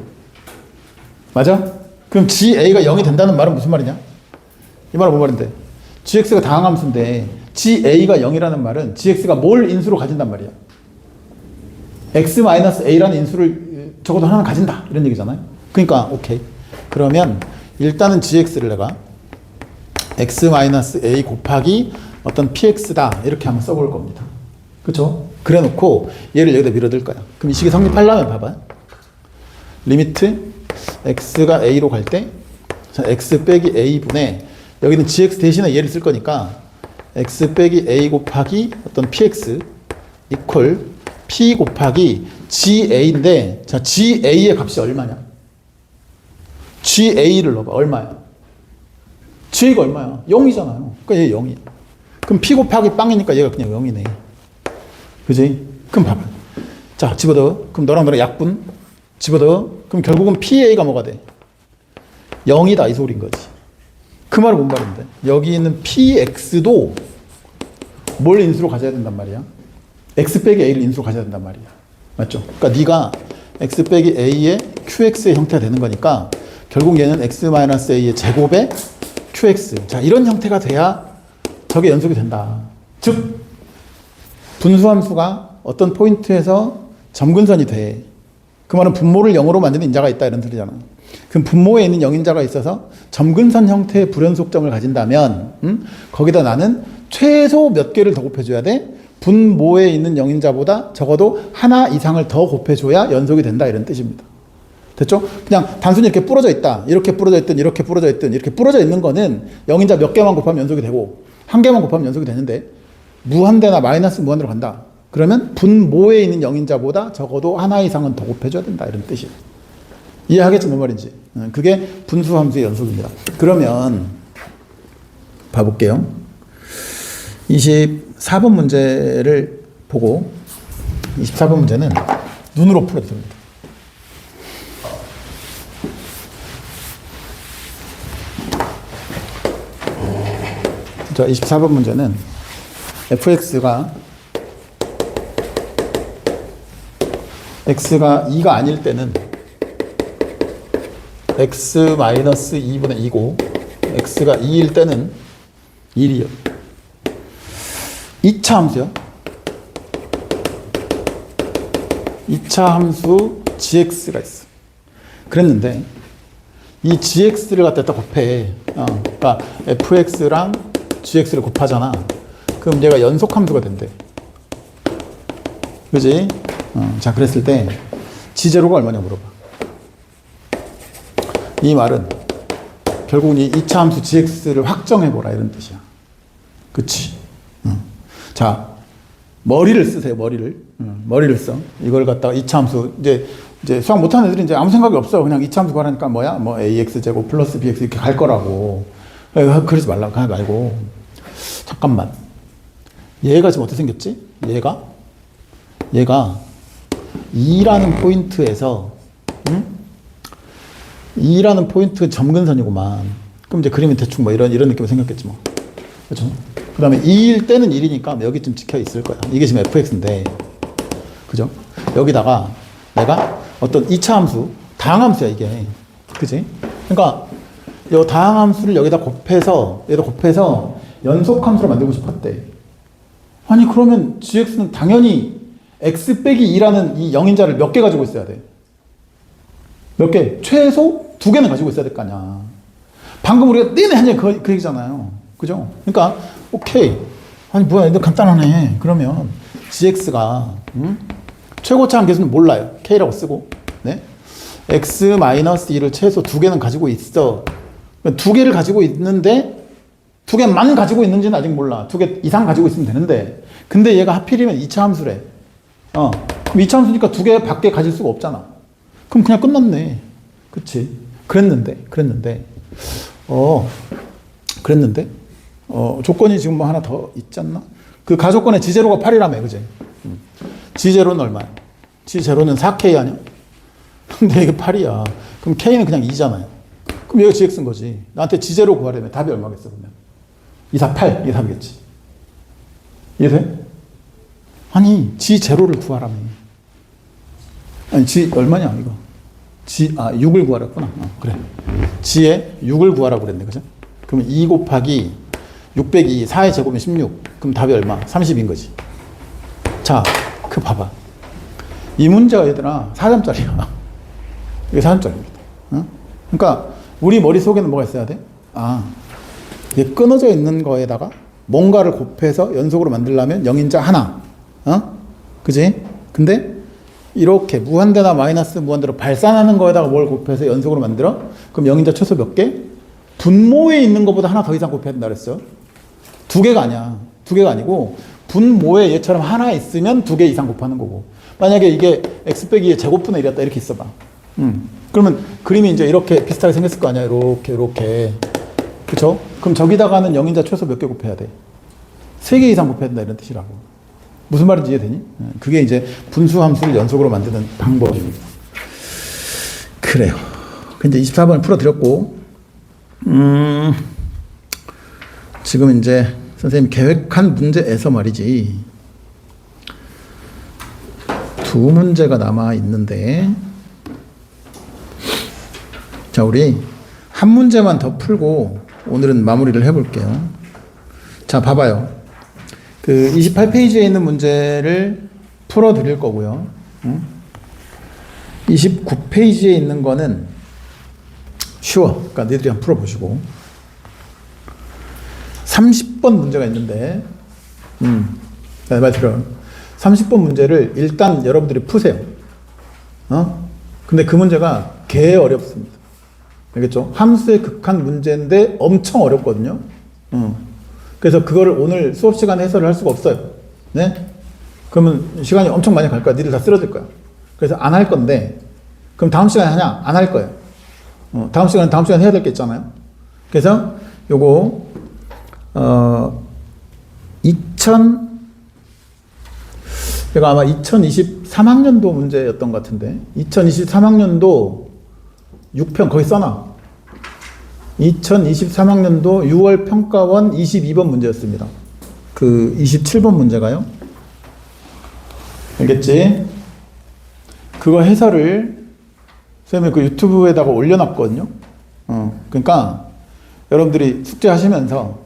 맞아? 그럼 ga가 0이 된다는 말은 무슨 말이냐? 이 말은 뭔 말인데? gx가 다항함수인데 ga가 0이라는 말은 gx가 뭘 인수로 가진단 말이야? x-a라는 인수를 적어도 하나는 가진다 이런 얘기잖아요. 그러니까 오케이. 그러면 일단은 gx를 내가 x-a 곱하기 어떤 px다 이렇게 한번 써볼 겁니다. 그렇죠? 그래 놓고 얘를 여기다 밀어둘 거야. 그럼 이 식이 성립하려면 봐봐. 리미트 x가 a로 갈 때 x 빼기 a분의 여기는 gx 대신에 얘를 쓸 거니까 x 빼기 a 곱하기 어떤 px 이퀄 p 곱하기 ga인데 자 ga의 값이 얼마냐? ga를 넣어봐. 얼마야? ga가 얼마야? 0이잖아요. 그러니까 얘 0이야. 그럼 p 곱하기 빵이니까 얘가 그냥 0이네. 그지? 그럼 봐봐. 자, 집어넣어. 그럼 너랑 약분 집어넣어. 그럼 결국은 pa가 뭐가 돼? 0이다 이 소리인 거지. 그 말은 뭔 말인데? 여기 있는 px도 뭘 인수로 가져야 된단 말이야? x 빼기 a를 인수로 가져야 된단 말이야. 맞죠? 그러니까 네가 x 빼기 a의 qx의 형태가 되는 거니까 결국 얘는 x-a의 제곱의 qx. 자, 이런 형태가 돼야 저게 연속이 된다. 즉 분수함수가 어떤 포인트에서 점근선이 돼. 그 말은 분모를 0으로 만드는 인자가 있다 이런 소리잖아. 그럼 분모에 있는 영인자가 있어서 점근선 형태의 불연속점을 가진다면 거기다 나는 최소 몇 개를 더 곱해줘야 돼? 분모에 있는 영인자보다 적어도 하나 이상을 더 곱해줘야 연속이 된다 이런 뜻입니다. 됐죠? 그냥 단순히 이렇게 부러져 있다. 이렇게 부러져 있든 이렇게 부러져 있든 이렇게 부러져 있는 거는 영인자 몇 개만 곱하면 연속이 되고 한 개만 곱하면 연속이 되는데 무한대나 마이너스 무한대로 간다. 그러면 분모에 있는 영인자보다 적어도 하나 이상은 더 곱해줘야 된다 이런 뜻이에요. 이해하겠지 뭔 말인지. 그게 분수함수의 연속입니다. 그러면 봐볼게요. 24번 문제를 보고 24번 문제는 눈으로 풀어도 됩니다. 자, 24번 문제는 fx가 x가 2가 아닐 때는 x-2분의 2고 x가 2일 때는 1이요. 2차 함수요. 2차 함수 gx가 있어. 그랬는데 이 gx를 갖다 곱해. 그러니까 fx랑 gx를 곱하잖아. 그럼 얘가 연속함수가 된대. 그지? 자, 그랬을 때 지제로가 얼마냐 물어봐. 이 말은 결국 이 2차 함수 gx를 확정해보라 이런 뜻이야. 그치? 자, 머리를 쓰세요. 머리를 써. 이걸 갖다가 2차 함수 이제 수학 못하는 애들이 이제 아무 생각이 없어. 그냥 2차 함수 구하라니까 뭐야? 뭐 ax 제곱 플러스 bx 이렇게 갈 거라고. 그러지 말라고 하지 말고. 잠깐만. 얘가 지금 어떻게 생겼지? 얘가 2라는 포인트에서 2라는 포인트 점근선이구만. 그럼 이제 그림이 대충 뭐 이런 느낌으로 생겼겠지 뭐. 그렇죠? 그 다음에 2일 때는 1이니까 여기쯤 찍혀 있을 거야. 이게 지금 fx인데. 그죠? 여기다가 내가 어떤 2차 함수, 다항함수야 이게. 그지? 그러니까 이 다항함수를 여기다 곱해서 연속함수로 만들고 싶었대. 아니 그러면 gx는 당연히 x 빼기 2라는 이 영인자를 몇 개 가지고 있어야 돼? 몇 개? 최소 2개는 가지고 있어야 될 거 아니야. 방금 우리가 내내 한 얘기 그 얘기잖아요. 그죠? 그러니까 오케이. 아니 뭐야 이거 간단하네. 그러면 gx가 최고차항 계수는 몰라요. k라고 쓰고 네? x-2를 최소 2개는 가지고 있어. 2개를 가지고 있는데 2개만 가지고 있는지는 아직 몰라. 2개 이상 가지고 있으면 되는데 근데 얘가 하필이면 2차 함수래. 그럼 2차 함수니까 2개 밖에 가질 수가 없잖아. 그럼 그냥 끝났네. 그치? 그랬는데 조건이 지금 뭐 하나 더 있지 않나? 그 가조건에 G0가 8이라며, 그지? G0는 얼마야? G0는 4K 아니야? 근데 이게 8이야. 그럼 K는 그냥 2잖아요. 그럼 얘가 GX인 거지. 나한테 G0 구하려면 답이 얼마겠어, 그러면? 2, 4, 8. 이게 답이겠지. 이해돼? 아니, G0를 구하라며. 아니, G 얼마냐, 이거? 6을 구하라구나. 그래. G에 6을 구하라고 그랬네, 그죠? 그러면 2 곱하기 6 빼기 4의 제곱은 16. 그럼 답이 얼마? 30인 거지. 자, 그 봐봐. 이 문제가 얘들아, 4점짜리야. 이게 4점짜리입니다. 그러니까, 우리 머릿속에는 뭐가 있어야 돼? 이게 끊어져 있는 거에다가 뭔가를 곱해서 연속으로 만들려면 영인자 하나. 그지? 근데, 이렇게 무한대나 마이너스 무한대로 발산하는 거에다가 뭘 곱해서 연속으로 만들어? 그럼 영인자 최소 몇 개? 분모에 있는 것보다 하나 더 이상 곱해야 된다 그랬어. 2개가 아니야. 2개가 아니고 분모에 얘처럼 하나 있으면 2개 이상 곱하는 거고. 만약에 이게 x 빼기의 제곱분의 1이었다 이렇게 있어봐. 그러면 그림이 이제 이렇게 비슷하게 생겼을 거 아니야. 이렇게. 그쵸? 그럼 저기다가는 영인자 최소 몇 개 곱해야 돼? 3개 이상 곱해야 된다 이런 뜻이라고. 무슨 말인지 이해되니? 그게 이제 분수함수를 연속으로 만드는 방법입니다. 그래요. 이제 24번을 풀어드렸고, 지금 이제 선생님이 계획한 문제에서 말이지, 2 문제가 남아 있는데, 자, 우리 한 문제만 더 풀고 오늘은 마무리를 해볼게요. 자, 봐봐요. 그 28페이지에 있는 문제를 풀어드릴 거고요. 29페이지에 있는 거는 쉬워. 그러니까 너희들이 한번 풀어보시고. 30번 문제가 있는데, 말 들어. 30번 문제를 일단 여러분들이 푸세요. 근데 그 문제가 개 어렵습니다. 알겠죠? 함수의 극한 문제인데 엄청 어렵거든요. 그래서 그거를 오늘 수업 시간에 해설을 할 수가 없어요. 네? 그러면 시간이 엄청 많이 갈 거야. 니들 다 쓰러질 거야. 그래서 안 할 건데, 그럼 다음 시간에 하냐? 안 할 거예요. 다음 시간에 해야 될 게 있잖아요. 그래서 요거, 제가 아마 2023학년도 문제였던 것 같은데, 2023학년도 6편 거기 써놔. 2023학년도 6월 평가원 22번 문제였습니다. 그 27번 문제가요. 알겠지? 그거 해설을 선생님이 그 유튜브에다가 올려놨거든요. 그러니까 여러분들이 숙제하시면서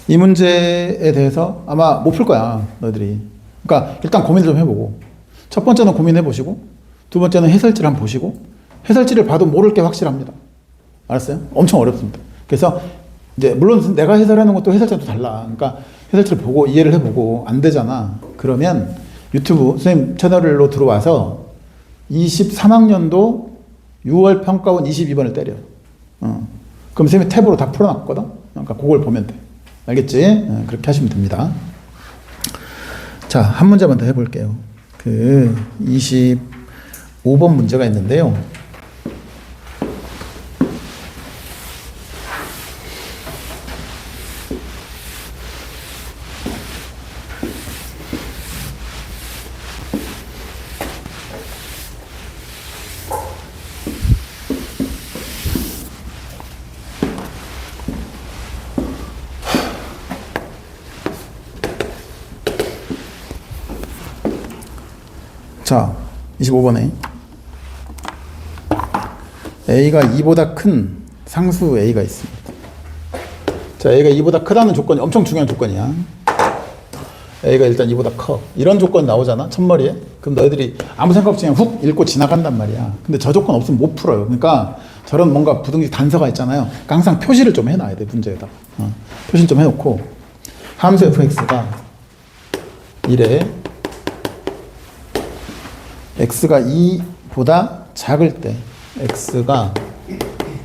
이 문제에 대해서 아마 못 풀 거야, 너희들이. 그러니까 일단 고민을 좀 해보고, 첫 번째는 고민해보시고, 두 번째는 해설지를 한번 보시고, 해설지를 봐도 모를 게 확실합니다. 알았어요? 엄청 어렵습니다. 그래서 이제 물론 내가 해설하는 것도 해설자도 달라. 그러니까 해설지를 보고 이해를 해보고 안 되잖아. 그러면 유튜브 선생님 채널로 들어와서 23학년도 6월 평가원 22번을 때려. 그럼 선생님이 탭으로 다 풀어놨거든. 그러니까 그걸 보면 돼. 알겠지? 그렇게 하시면 됩니다. 자, 한 문제만 더 해볼게요. 그 25번 문제가 있는데요. 자, 25번에 a가 2보다 큰 상수 a가 있습니다. 자, a가 2보다 크다는 조건이 엄청 중요한 조건이야. a가 일단 2보다 커. 이런 조건 나오잖아, 첫머리에. 그럼 너희들이 아무 생각 없이 그냥 훅 읽고 지나간단 말이야. 근데 저 조건 없으면 못 풀어요. 그러니까 저런 뭔가 부등식 단서가 있잖아요. 그러니까 항상 표시를 좀 해놔야 돼, 문제에다. 표시를 좀 해놓고, 함수 fx가 1에 x가 2보다 작을 때, x가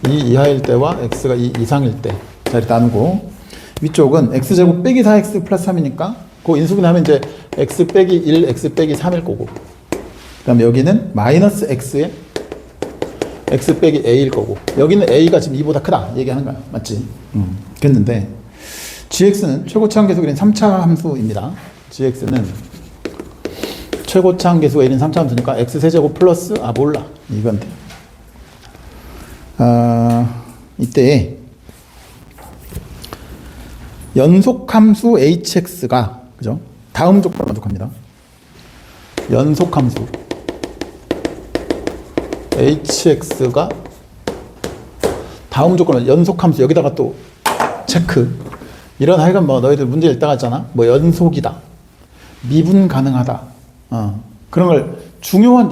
2 이하일 때와 x가 2 이상일 때, 자, 이렇게 나누고, 위쪽은 x제곱 빼기 4x 플러스 3이니까, 그 인수분해하면 이제 x 빼기 1, x 빼기 3일 거고, 그 다음에 여기는 마이너스 x에 x 빼기 a일 거고, 여기는 a가 지금 2보다 크다 얘기하는 거야. 맞지? 그랬는데, gx는 최고차항 계수가 1인 3차 함수입니다. gx는 최고차항 계수가 1인 3차 함수니까 x세제곱 플러스, 몰라. 이건 돼. 이때 연속함수 hx가, 그죠? 다음 조건을 만족합니다. 연속함수 hx가 다음 조건은 연속함수, 여기다가 또 체크. 이런 하여간 뭐 너희들 문제 읽다가 했잖아. 뭐 연속이다, 미분 가능하다, 그런 걸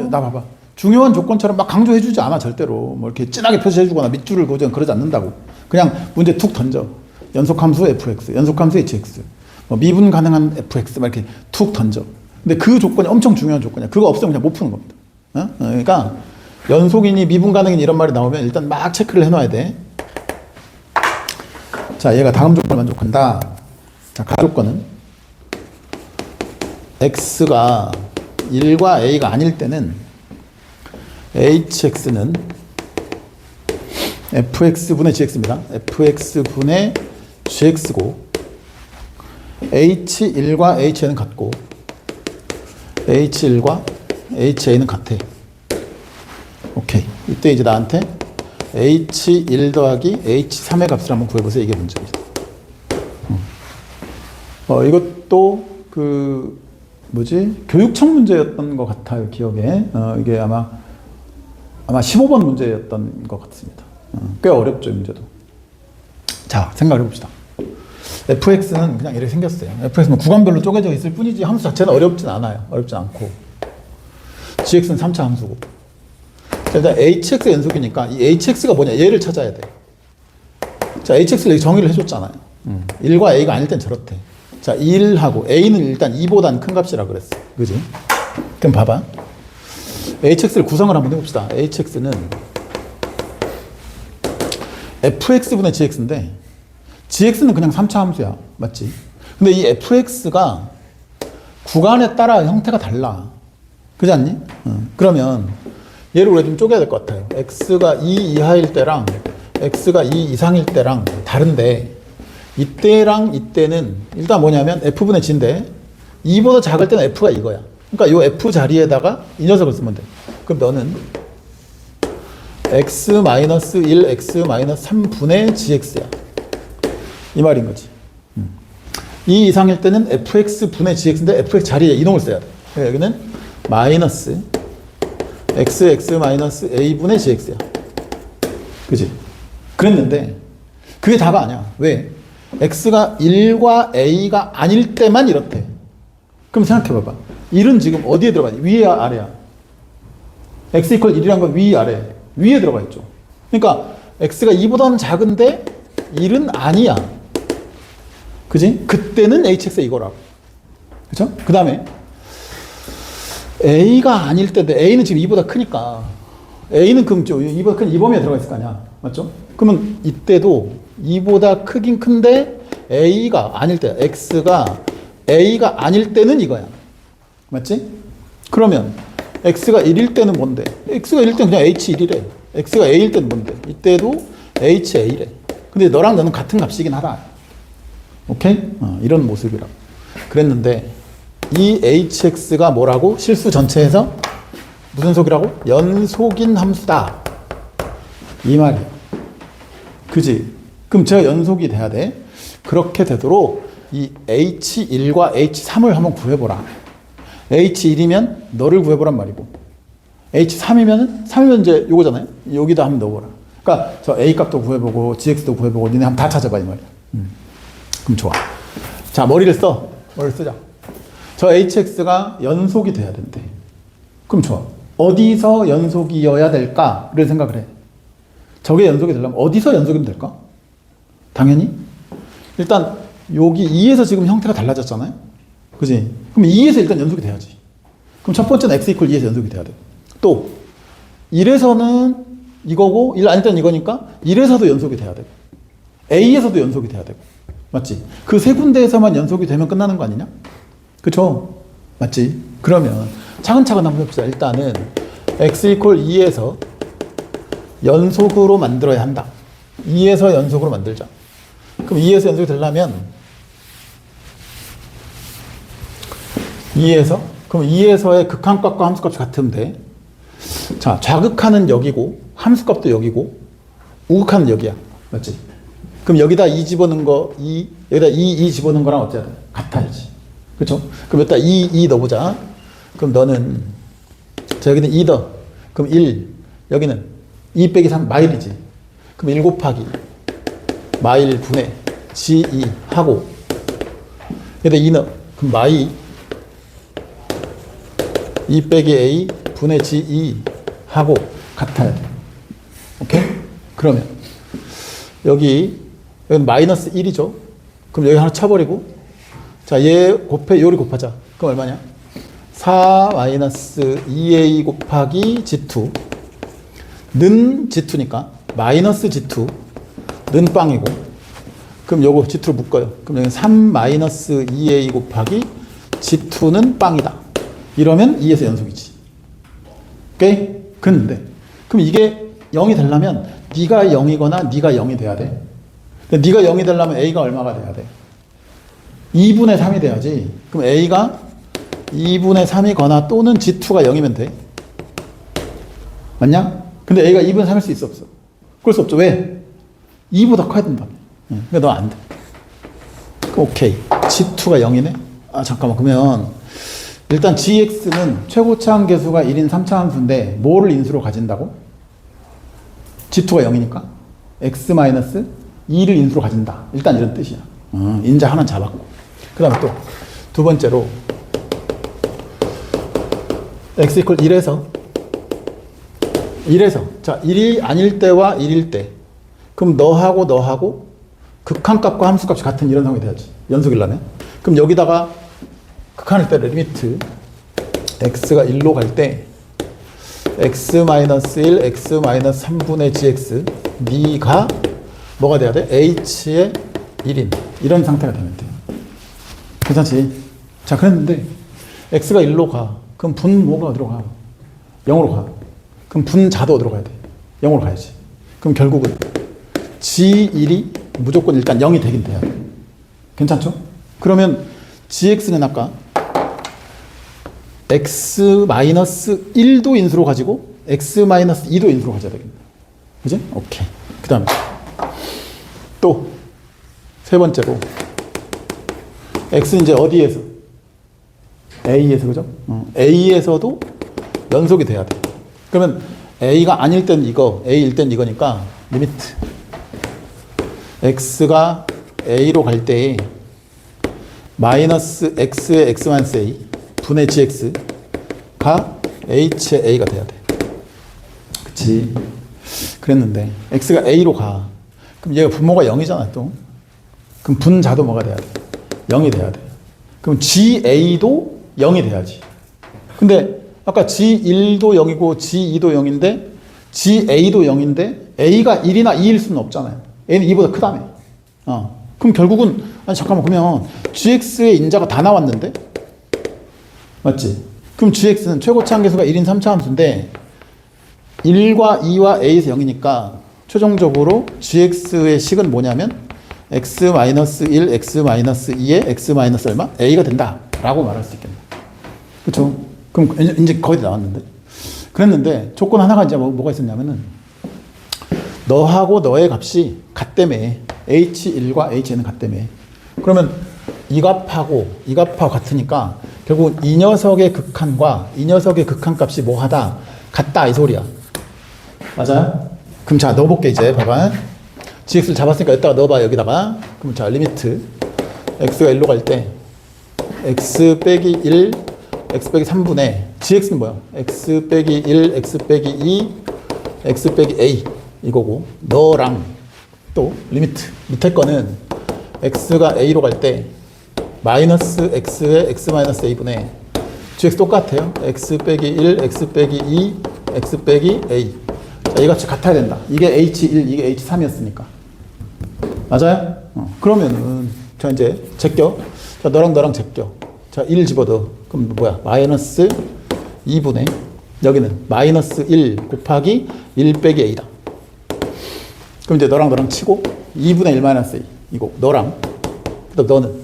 나 봐봐. 중요한 조건처럼 막 강조해주지 않아, 절대로. 뭐 이렇게 진하게 표시해주거나 밑줄을 그어주거나 그러지 않는다고. 그냥 문제 툭 던져. 연속함수 fx, 연속함수 hx, 뭐 미분 가능한 fx, 막 이렇게 툭 던져. 근데 그 조건이 엄청 중요한 조건이야. 그거 없으면 그냥 못 푸는 겁니다. 그러니까 연속이니 미분 가능이니 이런 말이 나오면 일단 막 체크를 해놔야 돼. 자, 얘가 다음 조건을 만족한다. 자, 가조건은 x가 1과 a가 아닐 때는 hx는 fx분의 gx입니다. fx분의 gx고, h1과 ha는 같고, h1과 ha는 같아. 오케이. 이때 이제 나한테 h1 더하기 h3의 값을 한번 구해보세요. 이게 문제입니다. 이것도 교육청 문제였던 것 같아요, 기억에. 이게 아마 15번 문제였던 것 같습니다. 꽤 어렵죠, 문제도. 자, 생각을 해봅시다. fx는 그냥 이렇게 생겼어요. fx는 구간별로 쪼개져 있을 뿐이지 함수 자체는 어렵진 않아요. 어렵진 않고. gx는 3차 함수고. 일단 hx 연속이니까 이 hx가 뭐냐, 얘를 찾아야 돼. 자, hx를 정의를 해줬잖아요. 1과 a가 아닐 땐 저렇대. 자, 1하고 a는 일단 2보단 큰 값이라 그랬어. 그지? 그럼 봐봐. hx를 구성을 한번 해봅시다. hx는 fx분의 gx인데, gx는 그냥 3차 함수야. 맞지? 근데 이 fx가 구간에 따라 형태가 달라. 그렇지 않니? 그러면 얘를 우리가 좀 쪼개야 될 것 같아요. x가 2 이하일 때랑 x가 2 이상일 때랑 다른데, 이때랑 이때는 일단 뭐냐면 f분의 g인데 2보다 작을 때는 f가 이거야. 그러니까 이 f 자리에다가 이 녀석을 쓰면 돼. 그럼 너는 x-1, x-3분의 gx야. 이 말인 거지. 2 이상일 때는 fx분의 gx인데 fx 자리에 이놈을 써야 돼. 그러니까 여기는 마이너스 x-a분의 gx야. 그지? 그랬는데 그게 답 아니야. 왜? x가 1과 a가 아닐 때만 이렇대. 그럼 생각해봐봐. 1은 지금 어디에 들어가 있니? 위에야 아래야? x 이퀄 1이란 건 위 아래. 위에 들어가 있죠. 그러니까 x가 2보다는 작은데 1은 아니야. 그지? 그때는 hx가 이거라고. 그죠? 그 다음에 a가 아닐 때인데 a는 지금 2보다 크니까 a는 그럼 2보다 큰 2범위에 들어가 있을 거 아니야. 맞죠? 그러면 이때도 2보다 크긴 큰데 a가 아닐 때, x가 a가 아닐 때는 이거야. 맞지? 그러면 x가 1일 때는 뭔데? x가 1일 때는 그냥 h1이래. x가 a일 때는 뭔데? 이때도 ha래. 근데 너랑 너는 같은 값이긴 하다. 오케이? 이런 모습이라고. 그랬는데 이 hx가 뭐라고? 실수 전체에서 무슨 속이라고? 연속인 함수다. 이 말이야. 그지? 그럼 제가 연속이 돼야 돼. 그렇게 되도록 이 h1과 h3을 한번 구해보라. H1이면 너를 구해보란 말이고 H3이면 이제 요거잖아요. 여기다 한번 넣어보라. 그러니까 저 A 값도 구해보고 GX도 구해보고 니네 한번 다 찾아봐 이 말이야. 그럼 좋아. 자, 머리를 쓰자. 저 HX가 연속이 돼야 된대. 그럼 좋아. 어디서 연속이어야 될까를 생각을 해. 저게 연속이 되려면 어디서 연속이 될까? 당연히 일단 여기 2에서 지금 형태가 달라졌잖아요. 그지? 그럼 2에서 일단 연속이 돼야지. 그럼 첫 번째는 x 이퀄 2에서 연속이 돼야 돼. 또 1에서는 이거고 1 아닐 땐 이거니까 1에서도 연속이 돼야 되고 A에서도 연속이 돼야 되고 맞지? 그 세 군데에서만 연속이 되면 끝나는 거 아니냐? 그쵸? 맞지? 그러면 차근차근 한번 해보자. 일단은 x 이퀄 2에서 연속으로 만들어야 한다. 2에서 연속으로 만들자. 그럼 2에서 연속이 되려면 2에서의 극한값과 함수값이 같으면 돼. 자, 좌극한은 여기고 함수값도 여기고 우극한은 여기야. 맞지? 그럼 여기다 2 집어넣은 거 여기다 2 집어넣은 거랑 어때야 돼? 같아야지. 그렇죠? 그럼 여기다 2 넣어보자. 그럼 너는 자, 여기는 2 더. 그럼 1. 여기는 2 빼기 3 마일이지. 그럼 1 곱하기 마일 분의 G2 하고 여기다 2 넣어. 그럼 마이 2 빼기 A 분의 G2 하고 같아야 돼. 오케이? 그러면 여기 마이너스 1이죠. 그럼 여기 하나 쳐버리고 자, 얘 요리 곱하자. 그럼 얼마냐? 4 마이너스 2A 곱하기 G2 는 G2니까 마이너스 G2 는 빵이고 그럼 요거 G2로 묶어요. 그럼 여기 3 마이너스 2A 곱하기 G2는 빵이다. 이러면 2에서 연속이지. 오케이? 근데 그럼 이게 0이 되려면 네가 0이거나 네가 0이 돼야 돼. 근데 네가 0이 되려면 A가 얼마가 돼야 돼? 2분의 3이 돼야지. 그럼 A가 2분의 3이거나 또는 G2가 0이면 돼. 맞냐? 근데 A가 2분의 3일 수 있어 없어? 그럴 수 없죠. 왜? 2보다 커야 된다며. 그러니까 너 안 돼. 오케이. G2가 0이네? 아 잠깐만. 그러면 일단 GX는 최고차항 계수가 1인 3차 함수인데 뭐를 인수로 가진다고? G2가 0이니까 X-2를 인수로 가진다. 일단 이런 뜻이야. 인자 하나는 잡았고. 그 다음에 또 두 번째로 X 이퀄 1에서 자 1이 아닐 때와 1일 때 그럼 너하고 극한값과 함수값이 같은 이런 상황이 돼야지. 연속이려면. 그럼 여기다가 극한을 때려 리미트 x가 1로 갈 때 x-1, x-3분의 gx 네가 뭐가 돼야 돼? h의 1인 이런 상태가 되면 돼. 괜찮지? 자, 그랬는데 x가 1로 가. 그럼 분 뭐가 어디로 가? 0으로 가. 그럼 분자도 어디로 가야 돼? 0으로 가야지. 그럼 결국은 g1이 무조건 일단 0이 되긴 돼야 돼. 괜찮죠? 그러면 gx는 아까 x-1도 인수로 가지고 x-2도 인수로 가져야 되겠네. 그지? 오케이. 그 다음에 또 세 번째로 x는 이제 어디에서? A에서, 그죠? A에서도 연속이 돼야 돼. 그러면 A가 아닐 땐 이거, A일 땐 이거니까 리미트 x가 A로 갈 때 마이너스 x의 x-a 분의 gx가 h의 a가 돼야 돼. 그치? 그랬는데 x가 a로 가. 그럼 얘가 분모가 0이잖아 또. 그럼 분자도 뭐가 돼야 돼? 0이 돼야 돼. 그럼 GA도 0이 돼야지. 근데 아까 G1도 0이고 G2도 0인데 GA도 0인데 A가 1이나 2일 수는 없잖아요. A는 2보다 크다며. 그럼 결국은 아니 잠깐만 그러면 GX의 인자가 다 나왔는데? 맞지? 그럼 GX는 최고차항 계수가 1인 3차 함수인데 1과 2와 A에서 0이니까 최종적으로 GX의 식은 뭐냐면 x-1, x-2에 x- 얼마? a가 된다라고 말할 수 있겠네. 그렇죠? 그럼 이제 거의 다 나왔는데. 그랬는데 조건 하나가 이제 뭐가 있었냐면은 너하고 너의 값이 같다며. h1과 h는 같다며. 그러면 이 값하고 이 값하고 같으니까 결국 이 녀석의 극한과 이 녀석의 극한값이 뭐하다 같다 이 소리야. 맞아요? 그럼 자 넣어볼게. 이제 봐봐. gx를 잡았으니까 여기다가 넣어봐. 여기다가. 그럼 자 리미트 x가 1로 갈 때 x 빼기 1 x 빼기 3분의 gx는 뭐야? x 빼기 1 x 빼기 2 x 빼기 a 이거고, 너랑 또 리미트 밑에 거는 x가 a로 갈 때 마이너스 x에 x 마이너스 a분의 gx 똑같아요. x 빼기 1 x 빼기 2 x 빼기 a. 자, 이 값이 같아야 된다. 이게 h1 이게 h3이었으니까 맞아요? 그러면은 자 이제 제껴. 자 너랑 너랑 제껴. 자 1 집어넣어. 그럼 뭐야? 마이너스 2분의 여기는 마이너스 1 곱하기 1 빼기 a다. 그럼 이제 너랑 너랑 치고 2분의 1 마이너스 a 이거 너랑 그다음 너는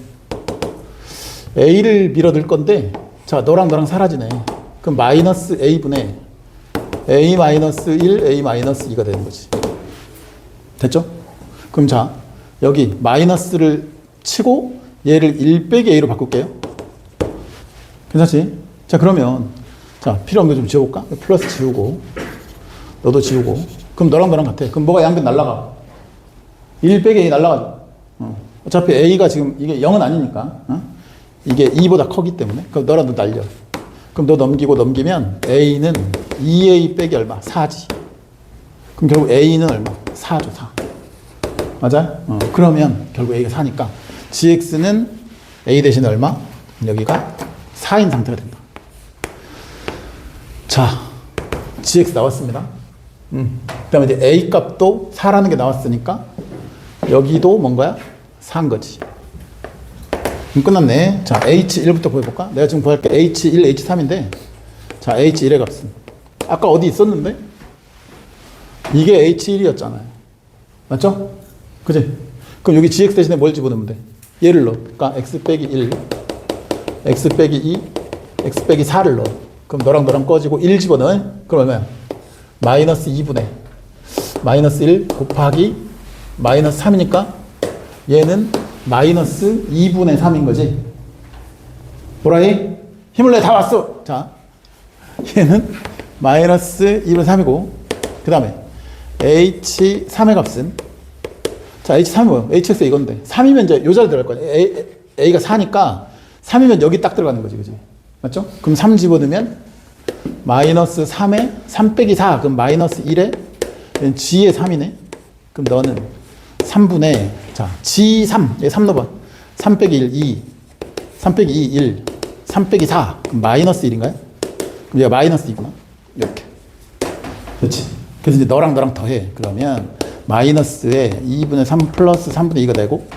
a를 밀어 넣을 건데 자 너랑 너랑 사라지네. 그럼 마이너스 a분의 a 마이너스 1 a 마이너스 2가 되는 거지. 됐죠? 그럼 자 여기 마이너스를 치고 얘를 1 빼기 a로 바꿀게요. 괜찮지? 자 그러면 자 필요 없는 거 좀 지워볼까? 플러스 지우고 너도 지우고. 그럼 너랑 너랑 같아. 그럼 뭐가 양변 날라가? 1 빼기 a 날라가죠. 어차피 a가 지금 이게 0은 아니니까 이게 2보다 커기 때문에. 그럼 너랑 너 날려. 그럼 너 넘기고 넘기면 a는 2a 빼기 얼마? 4지. 그럼 결국 a는 얼마? 4죠. 4. 맞아요? 그러면 결국 a가 4니까 gx는 a 대신에 얼마? 여기가 4인 상태가 된다. 자, gx 나왔습니다. 그 다음에 이제 a 값도 4라는 게 나왔으니까 여기도 뭔가야? 4인 거지. 그럼 끝났네. 자, h1부터 보여볼까? 내가 지금 구할게. h1, h3인데 자, h1의 값은 아까 어디 있었는데? 이게 h1이었잖아요. 맞죠? 그지? 그럼 여기 gx 대신에 뭘 집어넣으면 돼? 얘를 넣어. 그러니까 x 빼기 1, x 빼기 2, x 빼기 4를 넣어. 그럼 너랑 너랑 꺼지고 1 집어넣어. 그럼 얼마야? 마이너스 2분의 마이너스 1 곱하기 마이너스 3이니까 얘는 마이너스 2분의 3인 거지. 보라이? 힘을 내. 다 왔어. 자, 얘는 마이너스 2분의 3이고 그 다음에 h3의 값은 자, h3이 뭐야? hx 이건데 3이면 이제 요 자리 들어갈 거야. a가 4니까 3이면 여기 딱 들어가는 거지. 그지? 맞죠? 그럼 3 집어넣으면 마이너스 3에 3 빼기 4 그럼 마이너스 1에 g의 3이네. 그럼 너는 3분의 자 g3 얘 3 넣어봐. 3 빼기 1 2 3 빼기 2 1 3 빼기 4 그럼 마이너스 1인가요? 그럼 얘가 마이너스 2구나. 이렇게. 그렇지. 그래서 이제 너랑 너랑 더해. 그러면 마이너스에 2분의 3 플러스 3분의 2가 되고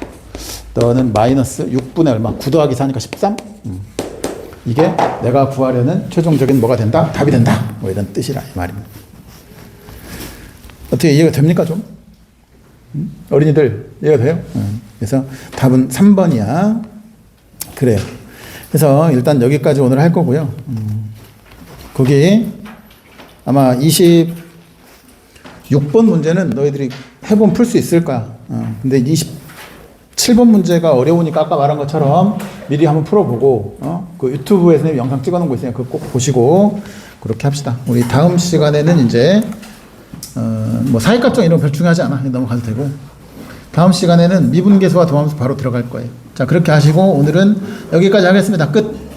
너는 마이너스 6분의 얼마? 9 더하기 4니까 13? 이게 내가 구하려는 최종적인 뭐가 된다? 답이 된다. 뭐 이런 뜻이라 이 말입니다. 어떻게 이해가 됩니까 좀? 어린이들 이해가 돼요? 그래서 답은 3번이야. 그래요. 그래서 일단 여기까지 오늘 할 거고요. 거기 아마 26번 문제는 너희들이 해보면 풀 수 있을 거야. 근데 27번 문제가 어려우니까 아까 말한 것처럼 미리 한번 풀어보고 그 유튜브에 선생님 영상 찍어놓은 거 있으니까 그거 꼭 보시고 그렇게 합시다. 우리 다음 시간에는 이제 뭐 사익값정 이런 거 별 중요하지 않아. 넘어가도 되고 다음 시간에는 미분계수와 도함수 바로 들어갈 거예요. 자 그렇게 하시고 오늘은 여기까지 하겠습니다. 끝.